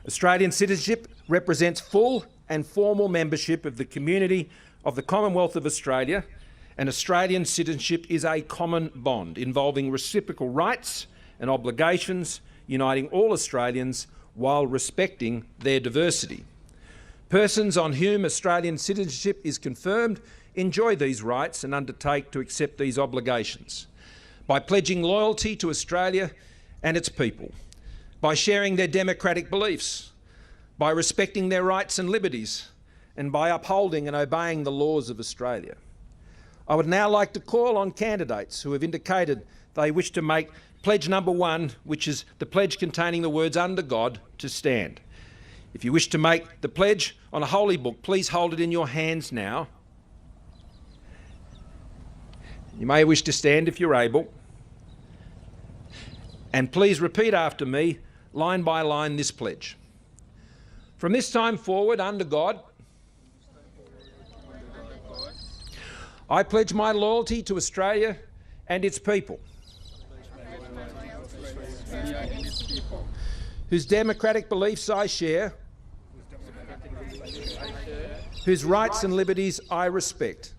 Australian citizenship represents full and formal membership of the community of the Commonwealth of Australia, and Australian citizenship is a common bond involving reciprocal rights and obligations, uniting all Australians while respecting their diversity. Persons on whom Australian citizenship is confirmed enjoy these rights and undertake to accept these obligations by pledging loyalty to Australia and its people, by sharing their democratic beliefs, by respecting their rights and liberties, and by upholding and obeying the laws of Australia. I would now like to call on candidates who have indicated they wish to make pledge number 1, which is the pledge containing the words "under God," to stand. If you wish to make the pledge on a holy book, please hold it in your hands now. You may wish to stand if you're able. And please repeat after me, line by line, this pledge. From this time forward, under God, I pledge my loyalty to Australia and its people, whose democratic beliefs I share, whose rights and liberties I respect,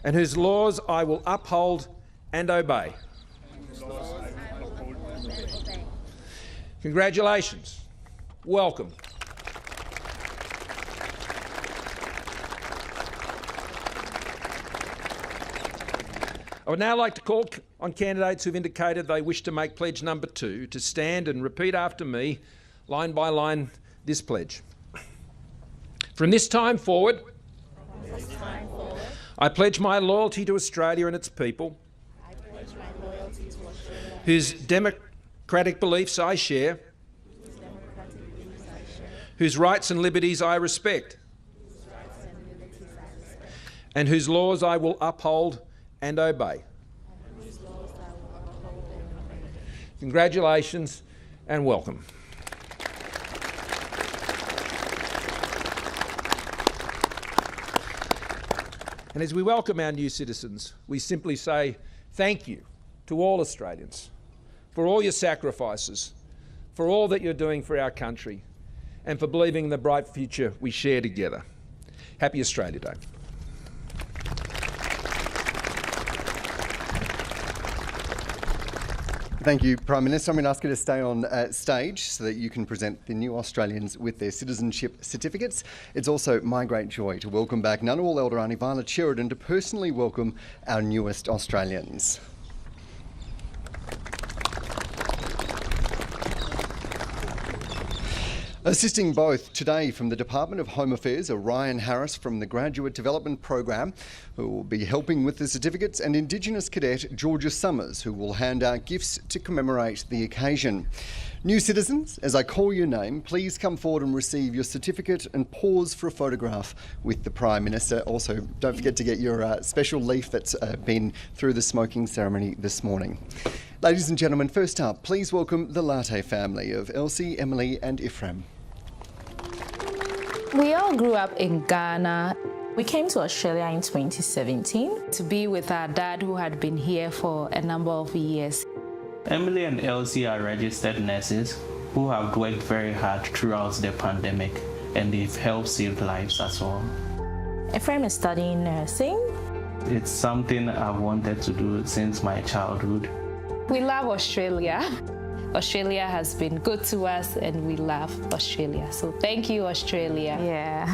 and whose laws I will uphold and obey. Congratulations. Welcome. I would now like to call on candidates who've indicated they wish to make pledge number 2 to stand and repeat after me, line by line, this pledge. From this time forward, I pledge my loyalty to Australia and its people, whose democratic beliefs I share, whose rights and liberties I respect, and whose laws I will uphold and obey. Congratulations and welcome. And as we welcome our new citizens, we simply say thank you to all Australians for all your sacrifices, for all that you're doing for our country, and for believing in the bright future we share together. Happy Australia Day. Thank you, Prime Minister. I'm going to ask you to stay on stage so that you can present the new Australians with their citizenship certificates. It's also my great joy to welcome back Ngunnawal Elder Aunty Violet Sheridan to personally welcome our newest Australians. Assisting both today from the Department of Home Affairs are Ryan Harris from the Graduate Development Program, who will be helping with the certificates, and Indigenous cadet Georgia Summers, who will hand out gifts to commemorate the occasion. New citizens, as I call your name, please come forward and receive your certificate and pause for a photograph with the Prime Minister. Also, don't forget to get your special leaf that's been through the smoking ceremony this morning. Ladies and gentlemen, first up, please welcome the Latte family of Elsie, Emily and Ephraim. We all grew up in Ghana. We came to Australia in 2017 to be with our dad, who had been here for a number of years. Emily and Elsie are registered nurses who have worked very hard throughout the pandemic, and they've helped save lives as well. Ephraim is studying nursing. It's something I've wanted to do since my childhood. We love Australia. Australia has been good to us and we love Australia. So thank you, Australia. Yeah.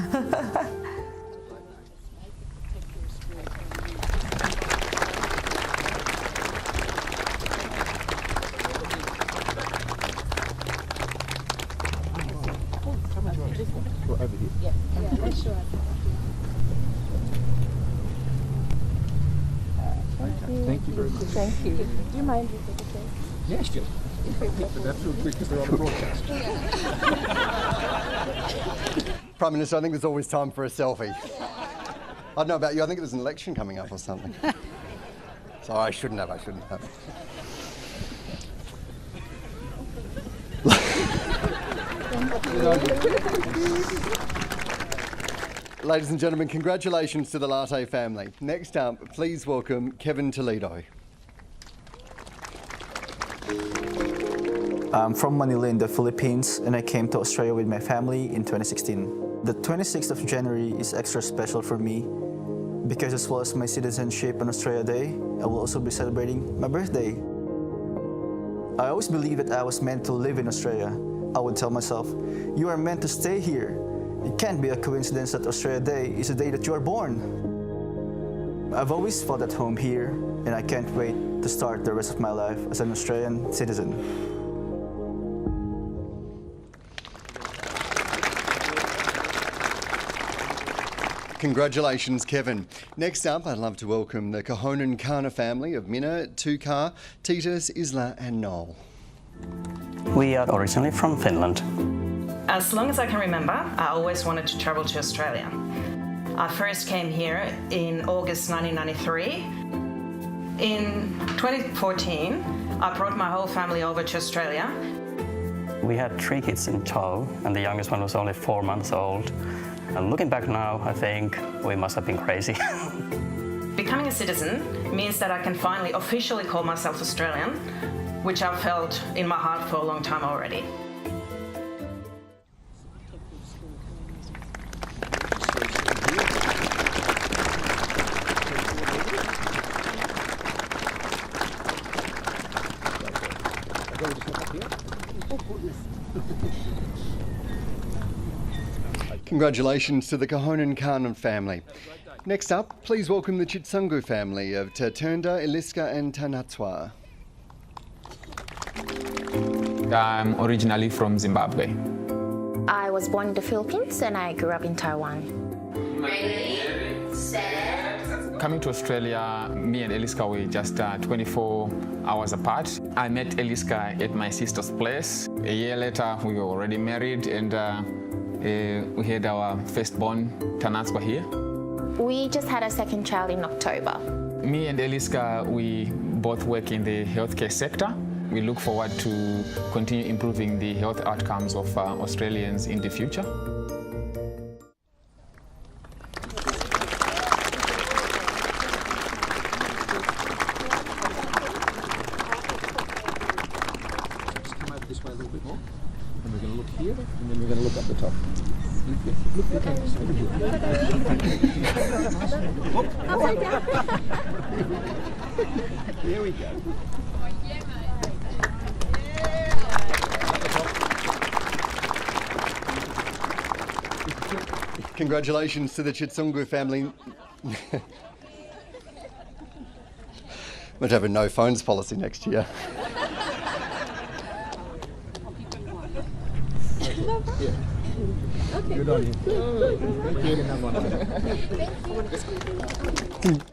Thank you very much. Thank you. Do you mind if we take a picture? Yes, Jill. But that's real quick because we're on the broadcast. Prime Minister, I think there's always time for a selfie. I don't know about you, I think there's an election coming up or something. So I shouldn't have. Ladies and gentlemen, congratulations to the Latte family. Next up, please welcome Kevin Toledo. I'm from Manila in the Philippines, and I came to Australia with my family in 2016. The 26th of January is extra special for me because, as well as my Citizenship and Australia Day, I will also be celebrating my birthday. I always believed that I was meant to live in Australia. I would tell myself, you are meant to stay here. It can't be a coincidence that Australia Day is the day that you are born. I've always felt at home here, and I can't wait to start the rest of my life as an Australian citizen. Congratulations, Kevin. Next up, I'd love to welcome the Kahonen Kana family of Minna, Tukar, Titus, Isla and Noel. We are originally from Finland. As long as I can remember, I always wanted to travel to Australia. I first came here in August 1993. In 2014, I brought my whole family over to Australia. We had 3 kids in tow, and the youngest one was only 4 months old. And looking back now, I think we must have been crazy. Becoming a citizen means that I can finally officially call myself Australian, which I've felt in my heart for a long time already. Congratulations to the Kahonen Kana family. Next up, please welcome the Chitsungu family of Tatunda, Iliska and Tanatswa. I'm originally from Zimbabwe. I was born in the Philippines and I grew up in Taiwan. Ready, set. Coming to Australia, me and Eliska were just 24 hours apart. I met Eliska at my sister's place. A year later, we were already married, and we had our firstborn, Tanatswa, here. We just had a second child in October. Me and Eliska, we both work in the healthcare sector. We look forward to continue improving the health outcomes of Australians in the future. Just come over this way a little bit more. And we're going to look here, and then we're going to look up the top. There we go. Congratulations to the Chitsungu family. Might have a no phones policy next year. Good on you.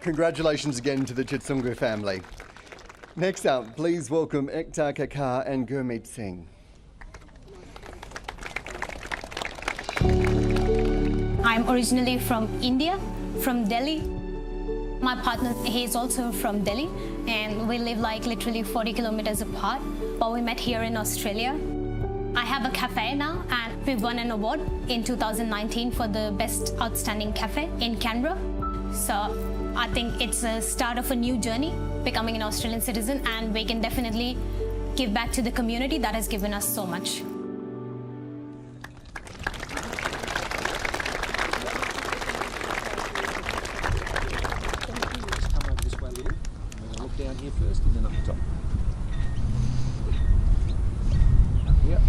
Congratulations again to the Chitsungu family. Next up, please welcome Ekta, Kaka and Gurmeet Singh. I'm originally from India, from Delhi. My partner, he is also from Delhi, and we live like literally 40 kilometers apart, but we met here in Australia. I have a cafe now, and we won an award in 2019 for the best outstanding cafe in Canberra. So I think it's a start of a new journey, becoming an Australian citizen, and we can definitely give back to the community that has given us so much. Down here first and then up the top. Yep.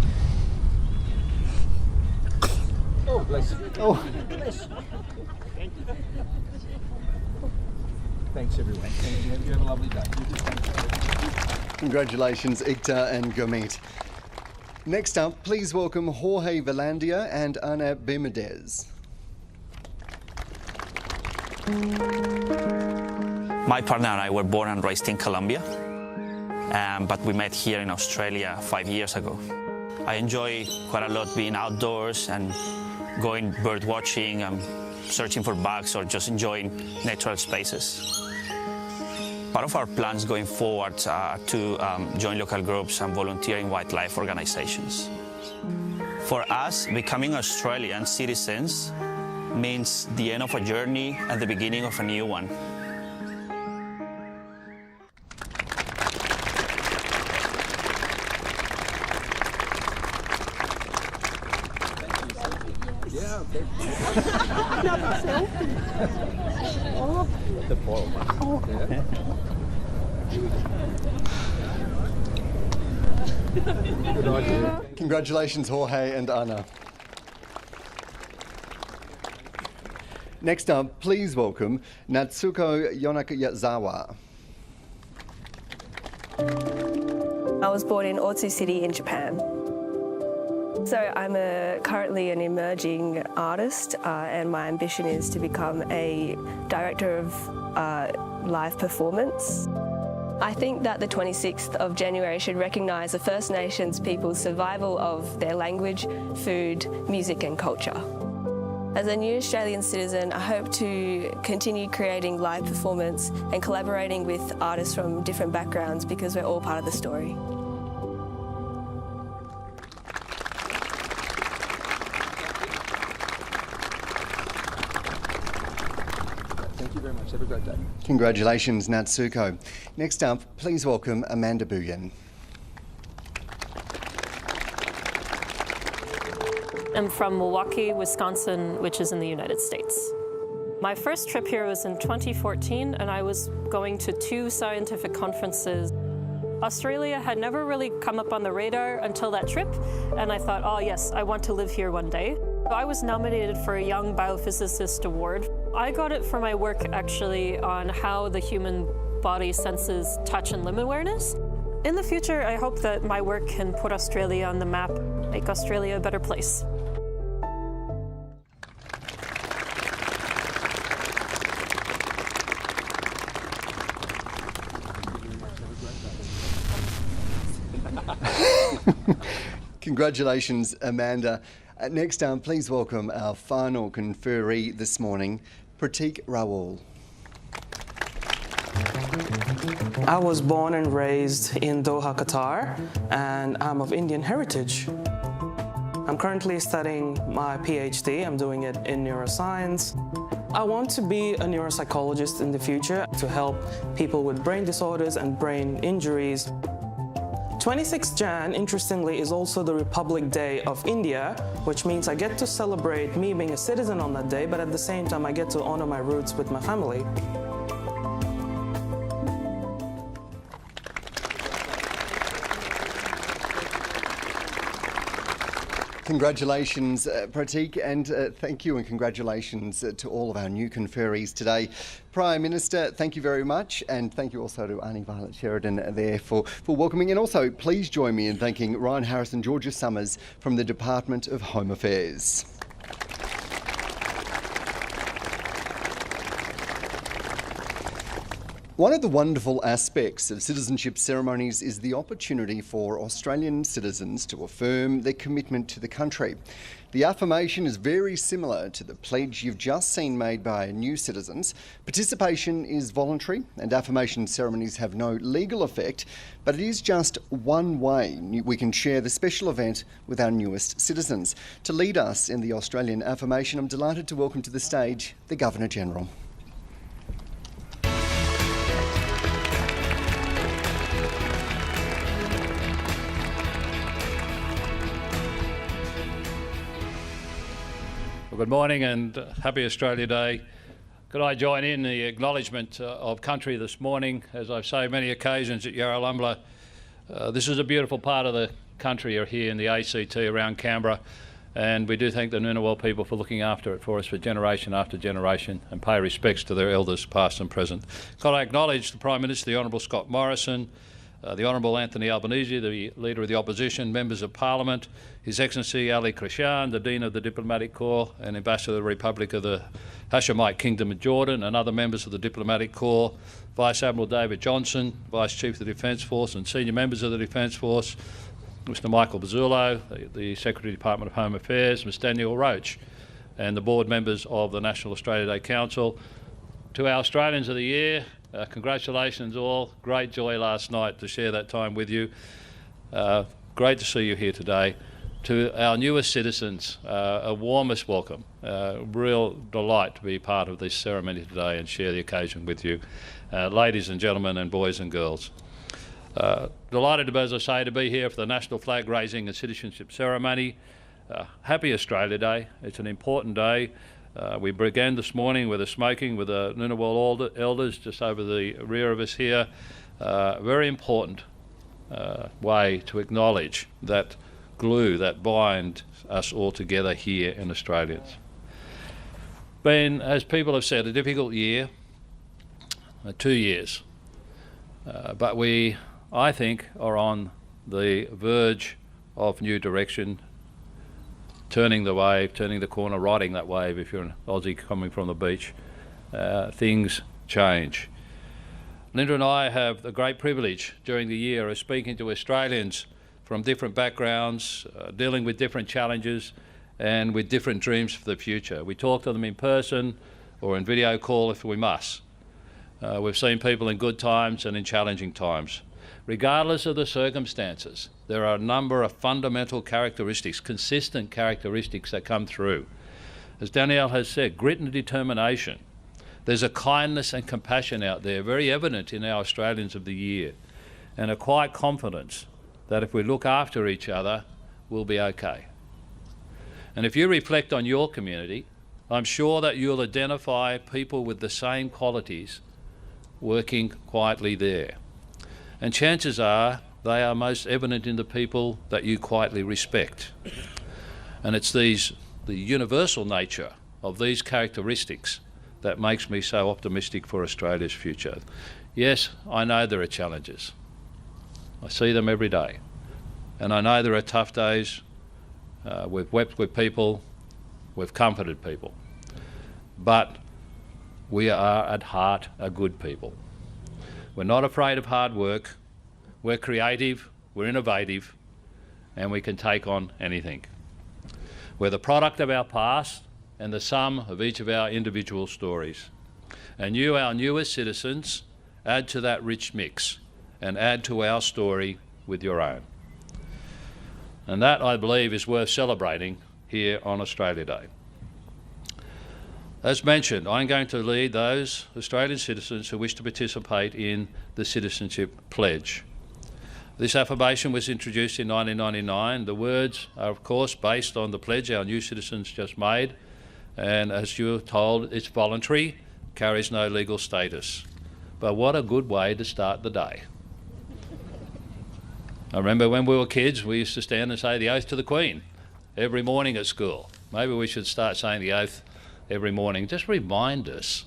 Oh, bless. Oh. Bless. Thank you. Thanks, everyone. Thank you. You have a lovely day. Congratulations, Ekta and Gurmeet. Next up, please welcome Jorge Vallandia and Ana Bemidez. My partner and I were born and raised in Colombia, but we met here in Australia 5 years ago. I enjoy quite a lot being outdoors and going bird watching, searching for bugs, or just enjoying natural spaces. Part of our plans going forward are to join local groups and volunteer in wildlife organizations. For us, becoming Australian citizens means the end of a journey and the beginning of a new one. Yeah, okay. The boiled one. Oh. Yeah. Good idea. Congratulations, Jorge and Ana. Next up, please welcome Natsuko Yazawa. I was born in Otsu City in Japan. So I'm currently an emerging artist and my ambition is to become a director of live performance. I think that the 26th of January should recognise the First Nations people's survival of their language, food, music and culture. As a new Australian citizen, I hope to continue creating live performance and collaborating with artists from different backgrounds because we're all part of the story. Thank you very much. Have a great day. Congratulations, Natsuko. Next up, please welcome Amanda Bougain. I'm from Milwaukee, Wisconsin, which is in the United States. My first trip here was in 2014, and I was going to 2 scientific conferences. Australia had never really come up on the radar until that trip, and I thought, oh yes, I want to live here one day. I was nominated for a Young Biophysicist Award. I got it for my work actually on how the human body senses touch and limb awareness. In the future, I hope that my work can put Australia on the map, make Australia a better place. Congratulations, Amanda. Next up, please welcome our final conferee this morning, Pratik Rawal. I was born and raised in Doha, Qatar, and I'm of Indian heritage. I'm currently studying my PhD. I'm doing it in neuroscience. I want to be a neuropsychologist in the future to help people with brain disorders and brain injuries. 26 Jan, interestingly, is also the Republic Day of India, which means I get to celebrate me being a citizen on that day, but at the same time I get to honor my roots with my family. Congratulations, Pratik, and thank you and congratulations to all of our new conferees today. Prime Minister, thank you very much, and thank you also to Aunty Violet Sheridan there for welcoming, and also please join me in thanking Ryan Harris and Georgia Summers from the Department of Home Affairs. One of the wonderful aspects of citizenship ceremonies is the opportunity for Australian citizens to affirm their commitment to the country. The affirmation is very similar to the pledge you've just seen made by new citizens. Participation is voluntary and affirmation ceremonies have no legal effect, but it is just one way we can share the special event with our newest citizens. To lead us in the Australian affirmation, I'm delighted to welcome to the stage the Governor-General. Good morning and happy Australia Day. Could I join in the acknowledgement of country this morning? As I've said many occasions at Yarralumla, this is a beautiful part of the country here in the ACT around Canberra, and we do thank the Ngunnawal people for looking after it for us for generation after generation and pay respects to their elders past and present. Could I acknowledge the Prime Minister, the Honourable Scott Morrison, the Honourable Anthony Albanese, the Leader of the Opposition, Members of Parliament, His Excellency Ali Krishan, the Dean of the Diplomatic Corps and Ambassador of the Republic of the Hashemite Kingdom of Jordan, and other members of the Diplomatic Corps, Vice Admiral David Johnson, Vice Chief of the Defence Force and senior members of the Defence Force, Mr Michael Bazzulo, the Secretary of the Department of Home Affairs, Ms Danielle Roach, and the board members of the National Australia Day Council. To our Australians of the Year, congratulations all. Great joy last night to share that time with you. Great to see you here today. To our newest citizens, a warmest welcome. Real delight to be part of this ceremony today and share the occasion with you. Ladies and gentlemen and boys and girls. Delighted, as I say, to be here for the National Flag Raising and Citizenship Ceremony. Happy Australia Day. It's an important day. We began this morning with a smoking with the Ngunnawal elders just over the rear of us here. Very important way to acknowledge that glue that binds us all together here in Australians. been, as people have said, a difficult year, 2 years. But we, I think, are on the verge of new direction, turning the wave, turning the corner, riding that wave if you're an Aussie coming from the beach. Things change. Linda and I have the great privilege during the year of speaking to Australians from different backgrounds, dealing with different challenges and with different dreams for the future. We talk to them in person or in video call if we must. We've seen people in good times and in challenging times. Regardless of the circumstances, there are a number of fundamental characteristics, consistent characteristics that come through. As Danielle has said, grit and determination. There's a kindness and compassion out there, very evident in our Australians of the year, and a quiet confidence that if we look after each other, we'll be okay. And if you reflect on your community, I'm sure that you'll identify people with the same qualities working quietly there. And chances are they are most evident in the people that you quietly respect. And it's the universal nature of these characteristics that makes me so optimistic for Australia's future. Yes, I know there are challenges. I see them every day. And I know there are tough days. We've wept with people, we've comforted people. But we are at heart a good people. We're not afraid of hard work, we're creative, we're innovative, and we can take on anything. We're the product of our past and the sum of each of our individual stories. And you, our newest citizens, add to that rich mix and add to our story with your own. And that, I believe, is worth celebrating here on Australia Day. As mentioned, I'm going to lead those Australian citizens who wish to participate in the Citizenship Pledge. This affirmation was introduced in 1999. The words are, of course, based on the pledge our new citizens just made, and as you're told, it's voluntary, carries no legal status. But what a good way to start the day. I remember when we were kids, we used to stand and say the oath to the Queen every morning at school. Maybe we should start saying the oath every morning. Just remind us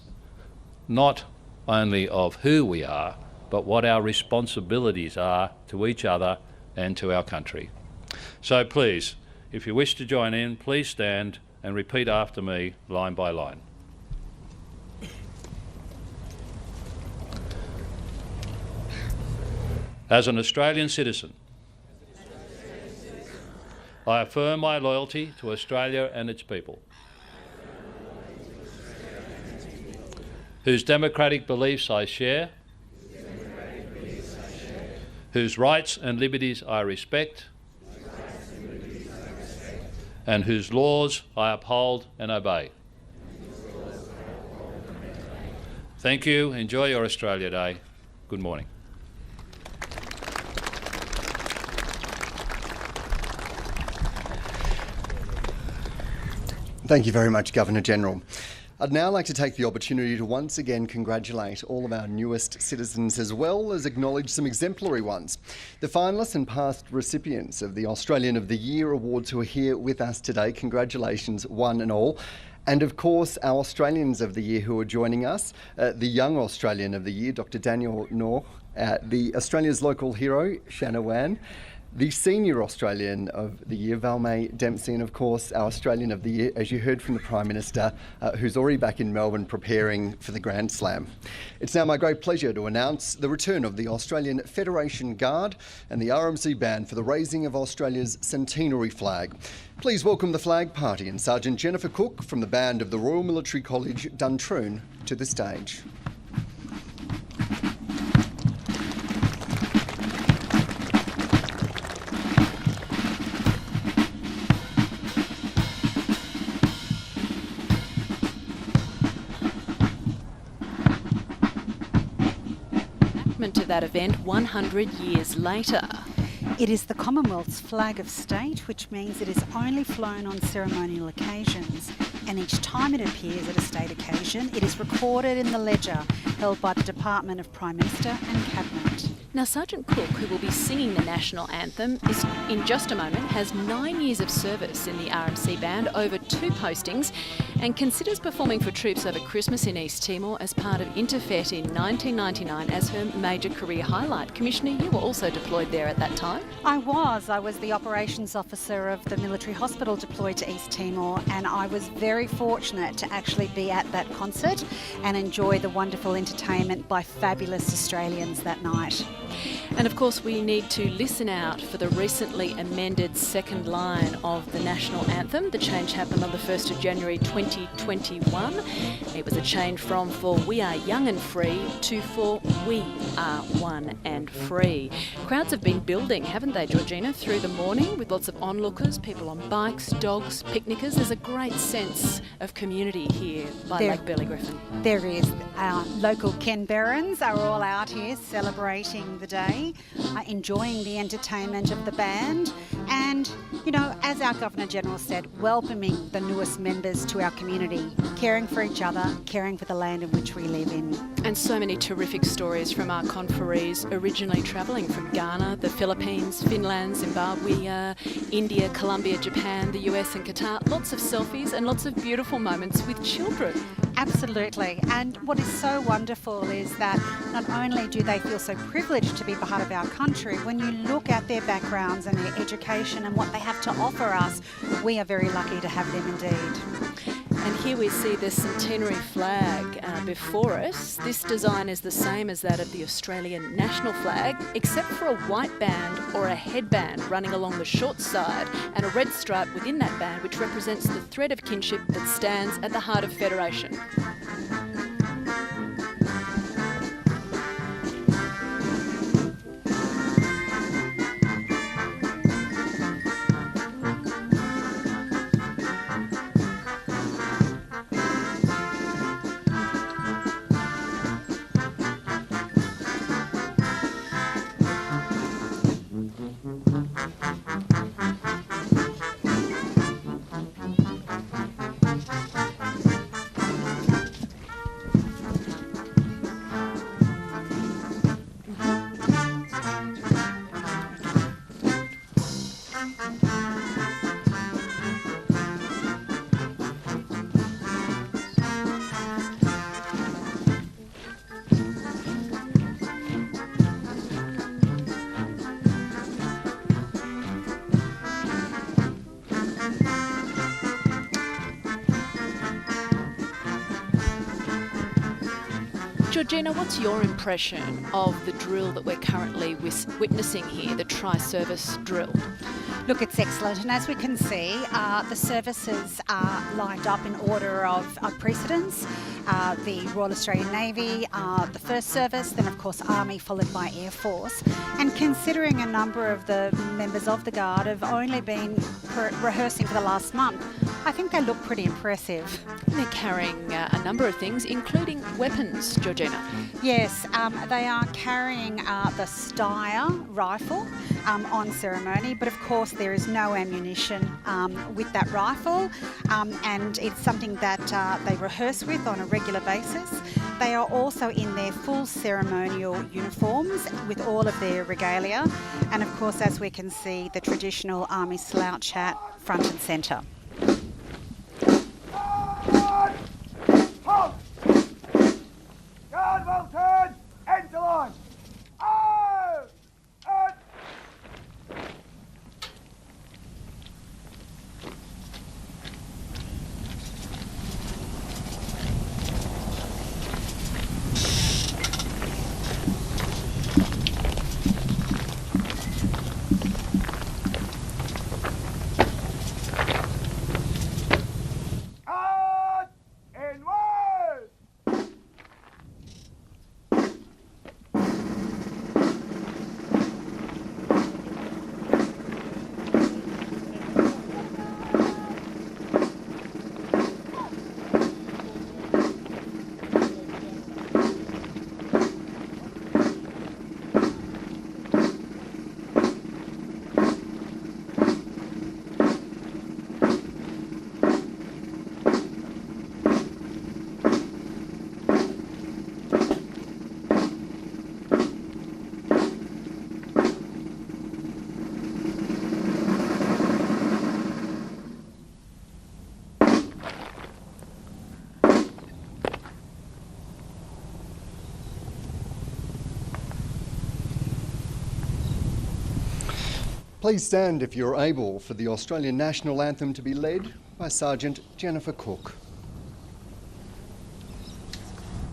not only of who we are, but what our responsibilities are to each other and to our country. So please, if you wish to join in, please stand and repeat after me, line by line. As an Australian citizen, I affirm my loyalty to Australia and its people, whose democratic beliefs I share, whose rights and liberties I respect, and whose laws I uphold and obey. Thank you. Enjoy your Australia Day. Good morning. Thank you very much, Governor-General. I'd now like to take the opportunity to once again congratulate all of our newest citizens as well as acknowledge some exemplary ones. The finalists and past recipients of the Australian of the Year Awards who are here with us today, congratulations one and all. And of course, our Australians of the Year who are joining us, the Young Australian of the Year, Dr. Daniel Noor, the Australia's local hero, Shanna Wan, the Senior Australian of the Year, Valmay Dempsey, and of course our Australian of the Year, as you heard from the Prime Minister, who's already back in Melbourne preparing for the Grand Slam. It's now my great pleasure to announce the return of the Australian Federation Guard and the RMC Band for the raising of Australia's Centenary Flag. Please welcome the Flag Party and Sergeant Jennifer Cook from the Band of the Royal Military College, Duntroon, to the stage. To that event 100 years later. It is the Commonwealth's flag of state, which means it is only flown on ceremonial occasions, and each time it appears at a state occasion, it is recorded in the ledger held by the Department of Prime Minister and Cabinet. Now, Sergeant Cook, who will be singing the national anthem, in just a moment, has 9 years of service in the RMC Band, over 2 postings, and considers performing for troops over Christmas in East Timor as part of Interfet in 1999 as her major career highlight. Commissioner, you were also deployed there at that time. I was the operations officer of the military hospital deployed to East Timor, and I was very fortunate to actually be at that concert and enjoy the wonderful entertainment by fabulous Australians that night. And of course we need to listen out for the recently amended second line of the national anthem. The change happened on the 1st of January 2021. It was a change from "For we are young and free" to "For we are one and free." Crowds have been building, haven't they, Georgina, through the morning with lots of onlookers, people on bikes, dogs, picnickers. There's a great sense of community here by Lake Burley Griffin. There is. Our local Canberrans are all out here celebrating the day, enjoying the entertainment of the band and, you know, as our Governor-General said, welcoming the newest members to our community, caring for each other, caring for the land in which we live in. And so many terrific stories from our conferees originally travelling from Ghana, the Philippines, Finland, Zimbabwe, India, Colombia, Japan, the US and Qatar. Lots of selfies and lots of beautiful moments with children. Absolutely. And what is so wonderful is that not only do they feel so privileged to be part of our country, when you look at their backgrounds and their education and what they have to offer us, we are very lucky to have them indeed. And here we see the Centenary Flag before us. This design is the same as that of the Australian national flag, except for a white band or a headband running along the short side and a red stripe within that band, which represents the thread of kinship that stands at the heart of federation. Georgina, what's your impression of the drill that we're currently witnessing here, the tri-service drill? Look, it's excellent, and as we can see, the services are lined up in order of precedence. The Royal Australian Navy, the First Service, then of course Army, followed by Air Force. And considering a number of the members of the Guard have only been rehearsing for the last month, I think they look pretty impressive. They're carrying a number of things, including weapons, Georgina. Yes, they are carrying the Steyr rifle on ceremony, but of course there is no ammunition with that rifle, and it's something that they rehearse with on a regular basis. They are also in their full ceremonial uniforms with all of their regalia, and of course, as we can see, the traditional Army slouch hat front and centre. Halt! Guard well turned, end to line. Oh! Please stand if you're able for the Australian National Anthem to be led by Sergeant Jennifer Cook.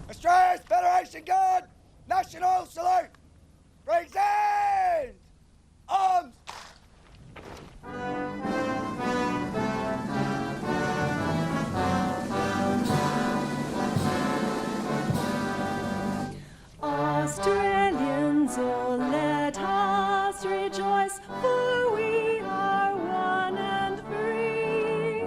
Australia's Federation Guard, National Salute! Present! Arms! Australians, oh let us rejoice, for we are one and free.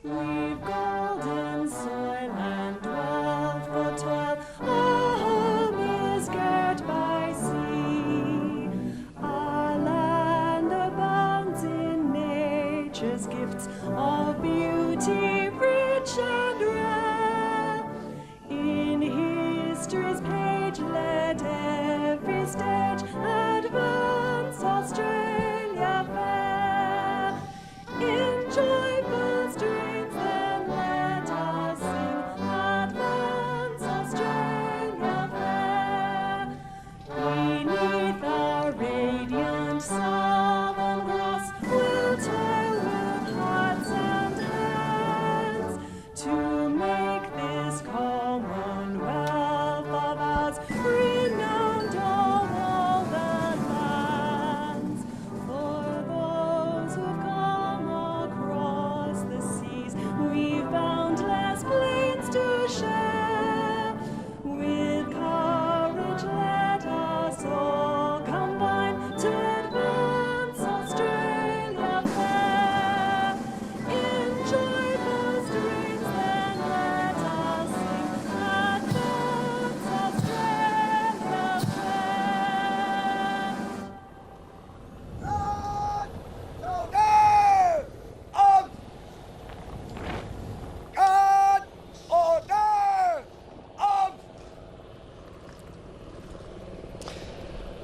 We've golden soil and wealth for toil, our home is girt by sea. Our land abounds in nature's gifts of beauty, rich and rare. In history's page, let every stage advance Australia fair. In joyful strains, then let us sing, advance Australia fair. Beneath our radiant southern cross, we'll toil with hearts and hands to make this Commonwealth of ours renowned all the lands. For those who've come across the seas, we've boundless plains to share. With courage let us all combine to advance Australia fair. In joyful strains then let us sing, advance Australia fair. Order! Arms! Guard! Order! Arms!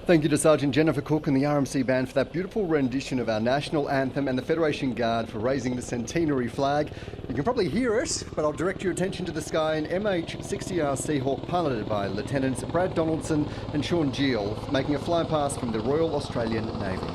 Thank you to Sergeant Jennifer Cook and the RMC Band for that beautiful rendition of our national anthem, and the Federation Guard for raising the Centenary Flag. You can probably hear it, but I'll direct your attention to the sky in MH-60R Seahawk, piloted by Lieutenants Brad Donaldson and Sean Gill, making a flypast from the Royal Australian Navy.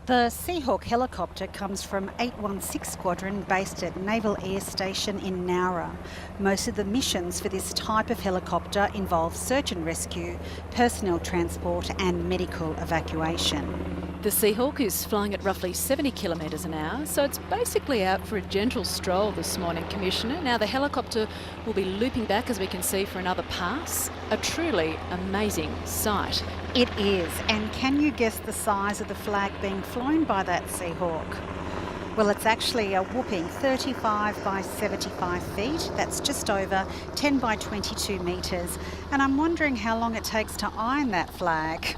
The Seahawk Helicopter comes from 816 Squadron based at Naval Air Station in Nowra. Most of the missions for this type of helicopter involve search and rescue, personnel transport and medical evacuation. The Seahawk is flying at roughly 70 kilometres an hour, so it's basically out for a gentle stroll this morning, Commissioner. Now the helicopter will be looping back, as we can see, for another pass. A truly amazing sight. It is, and can you guess the size of the flag being flown by that Seahawk? Well, it's actually a whopping 35 by 75 feet. That's just over 10 by 22 metres. And I'm wondering how long it takes to iron that flag.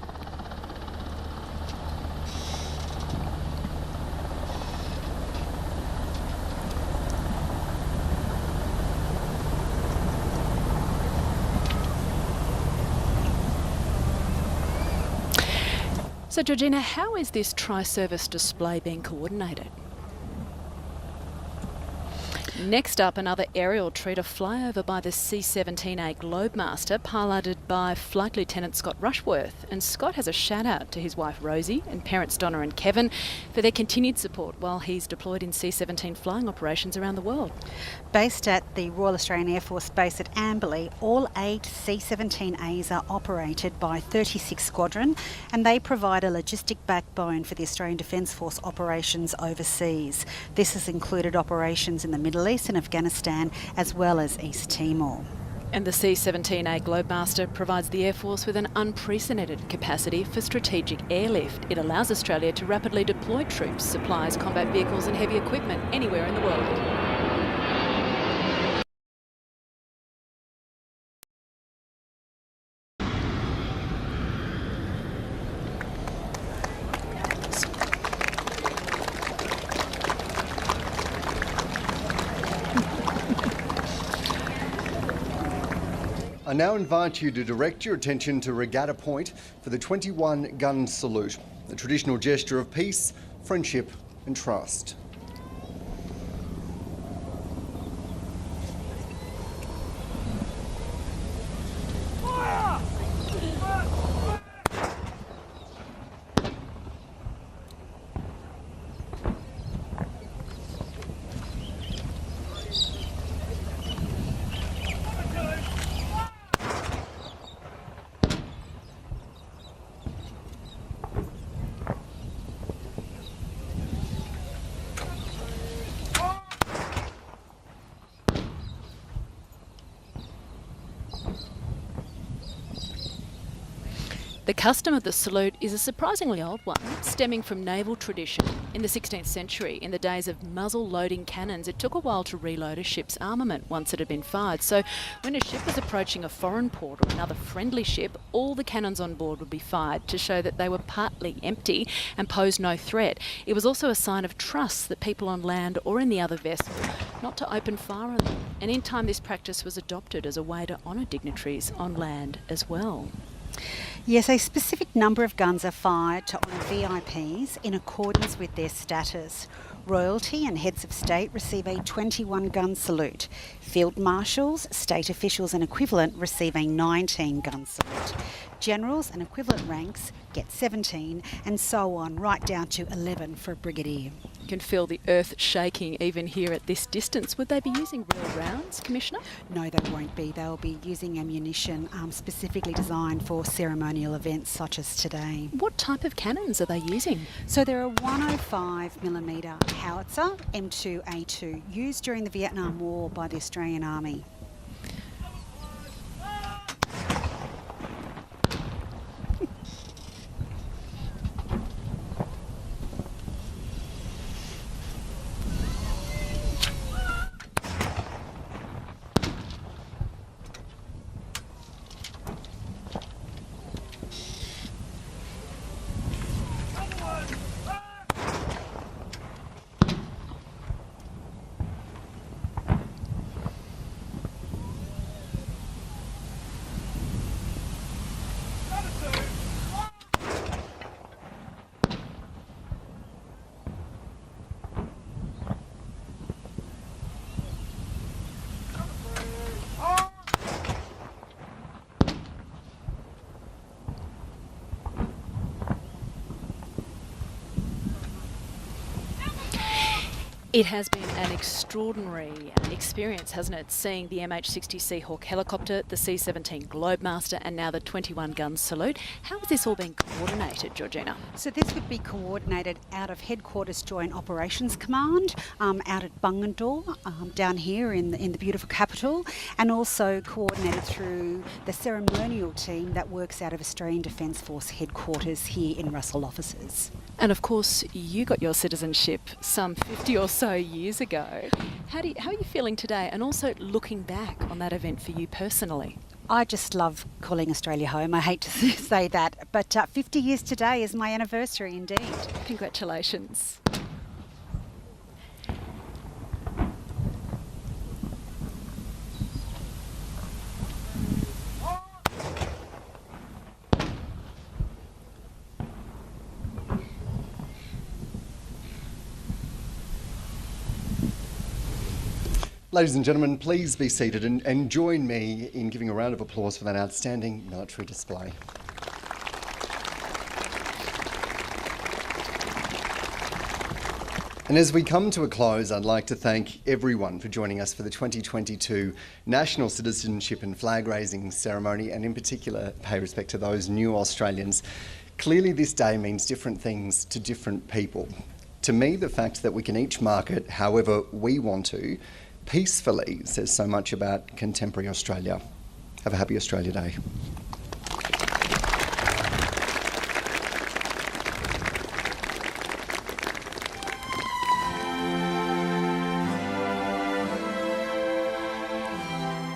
So Georgina, how is this tri-service display being coordinated? Next up, another aerial treat, a flyover by the C-17A Globemaster, piloted by Flight Lieutenant Scott Rushworth. And Scott has a shout out to his wife Rosie and parents Donna and Kevin for their continued support while he's deployed in C-17 flying operations around the world. Based at the Royal Australian Air Force Base at Amberley, all 8 C-17As are operated by 36 Squadron, and they provide a logistic backbone for the Australian Defence Force operations overseas. This has included operations in the Middle East and Afghanistan, as well as East Timor. And the C-17A Globemaster provides the Air Force with an unprecedented capacity for strategic airlift. It allows Australia to rapidly deploy troops, supplies, combat vehicles and heavy equipment anywhere in the world. I now invite you to direct your attention to Regatta Point for the 21-gun salute, a traditional gesture of peace, friendship and trust. The custom of the salute is a surprisingly old one, stemming from naval tradition. In the 16th century, in the days of muzzle-loading cannons, it took a while to reload a ship's armament once it had been fired. So when a ship was approaching a foreign port or another friendly ship, all the cannons on board would be fired to show that they were partly empty and posed no threat. It was also a sign of trust that people on land or in the other vessel not to open fire on them. And in time, this practice was adopted as a way to honour dignitaries on land as well. Yes, a specific number of guns are fired to honour VIPs in accordance with their status. Royalty and heads of state receive a 21-gun salute. Field marshals, state officials and equivalent receive a 19-gun salute. Generals and equivalent ranks get 17 and so on, right down to 11 for a brigadier. You can feel the earth shaking even here at this distance. Would they be using real rounds, Commissioner? No, they won't be. They'll be using ammunition specifically designed for ceremonial events such as today. What type of cannons are they using? So they're a 105mm howitzer M2A2 used during the Vietnam War by the Australian Army. It has been an extraordinary experience, hasn't it, seeing the MH-60 Seahawk Helicopter, the C-17 Globemaster and now the 21-gun salute. How has this all been coordinated, Georgina? So this would be coordinated out of Headquarters Joint Operations Command, out at Bungendore, down here in the beautiful capital, and also coordinated through the ceremonial team that works out of Australian Defence Force Headquarters here in Russell offices. And of course, you got your citizenship some 50 or so years ago. How are you feeling today, and also looking back on that event for you personally? I just love calling Australia home. I hate to say that, but 50 years today is my anniversary indeed. Congratulations. Ladies and gentlemen, please be seated and join me in giving a round of applause for that outstanding military display. And as we come to a close, I'd like to thank everyone for joining us for the 2022 National Citizenship and Flag Raising Ceremony, and in particular pay respect to those new Australians. Clearly this day means different things to different people. To me, the fact that we can each mark it however we want to, peacefully, says so much about contemporary Australia. Have a happy Australia Day.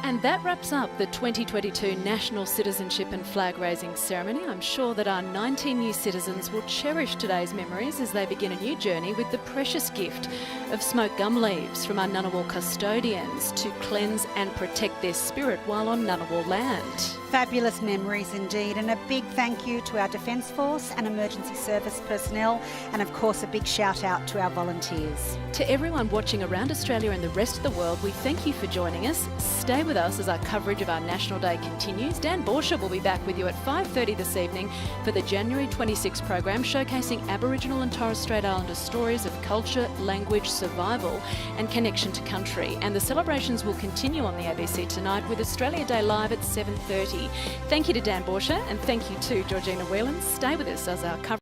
And that wraps up the 2022 National Citizenship and Flag Raising Ceremony. I'm sure that our 19 new citizens will cherish today's memories as they begin a new journey with the precious gift of smoked gum leaves from our Ngunnawal custodians to cleanse and protect their spirit while on Ngunnawal land. Fabulous memories indeed, and a big thank you to our Defence Force and emergency service personnel, and of course a big shout out to our volunteers. To everyone watching around Australia and the rest of the world, we thank you for joining us. Stay with us as our coverage of our National Day continues. Dan Borsha will be back with you at 5:30 this evening for the January 26 program showcasing Aboriginal and Torres Strait Islander stories of culture, language, survival and connection to country. And the celebrations will continue on the ABC tonight with Australia Day Live at 7:30. Thank you to Dan Borsha and thank you to Georgina Whelan. Stay with us as our coverage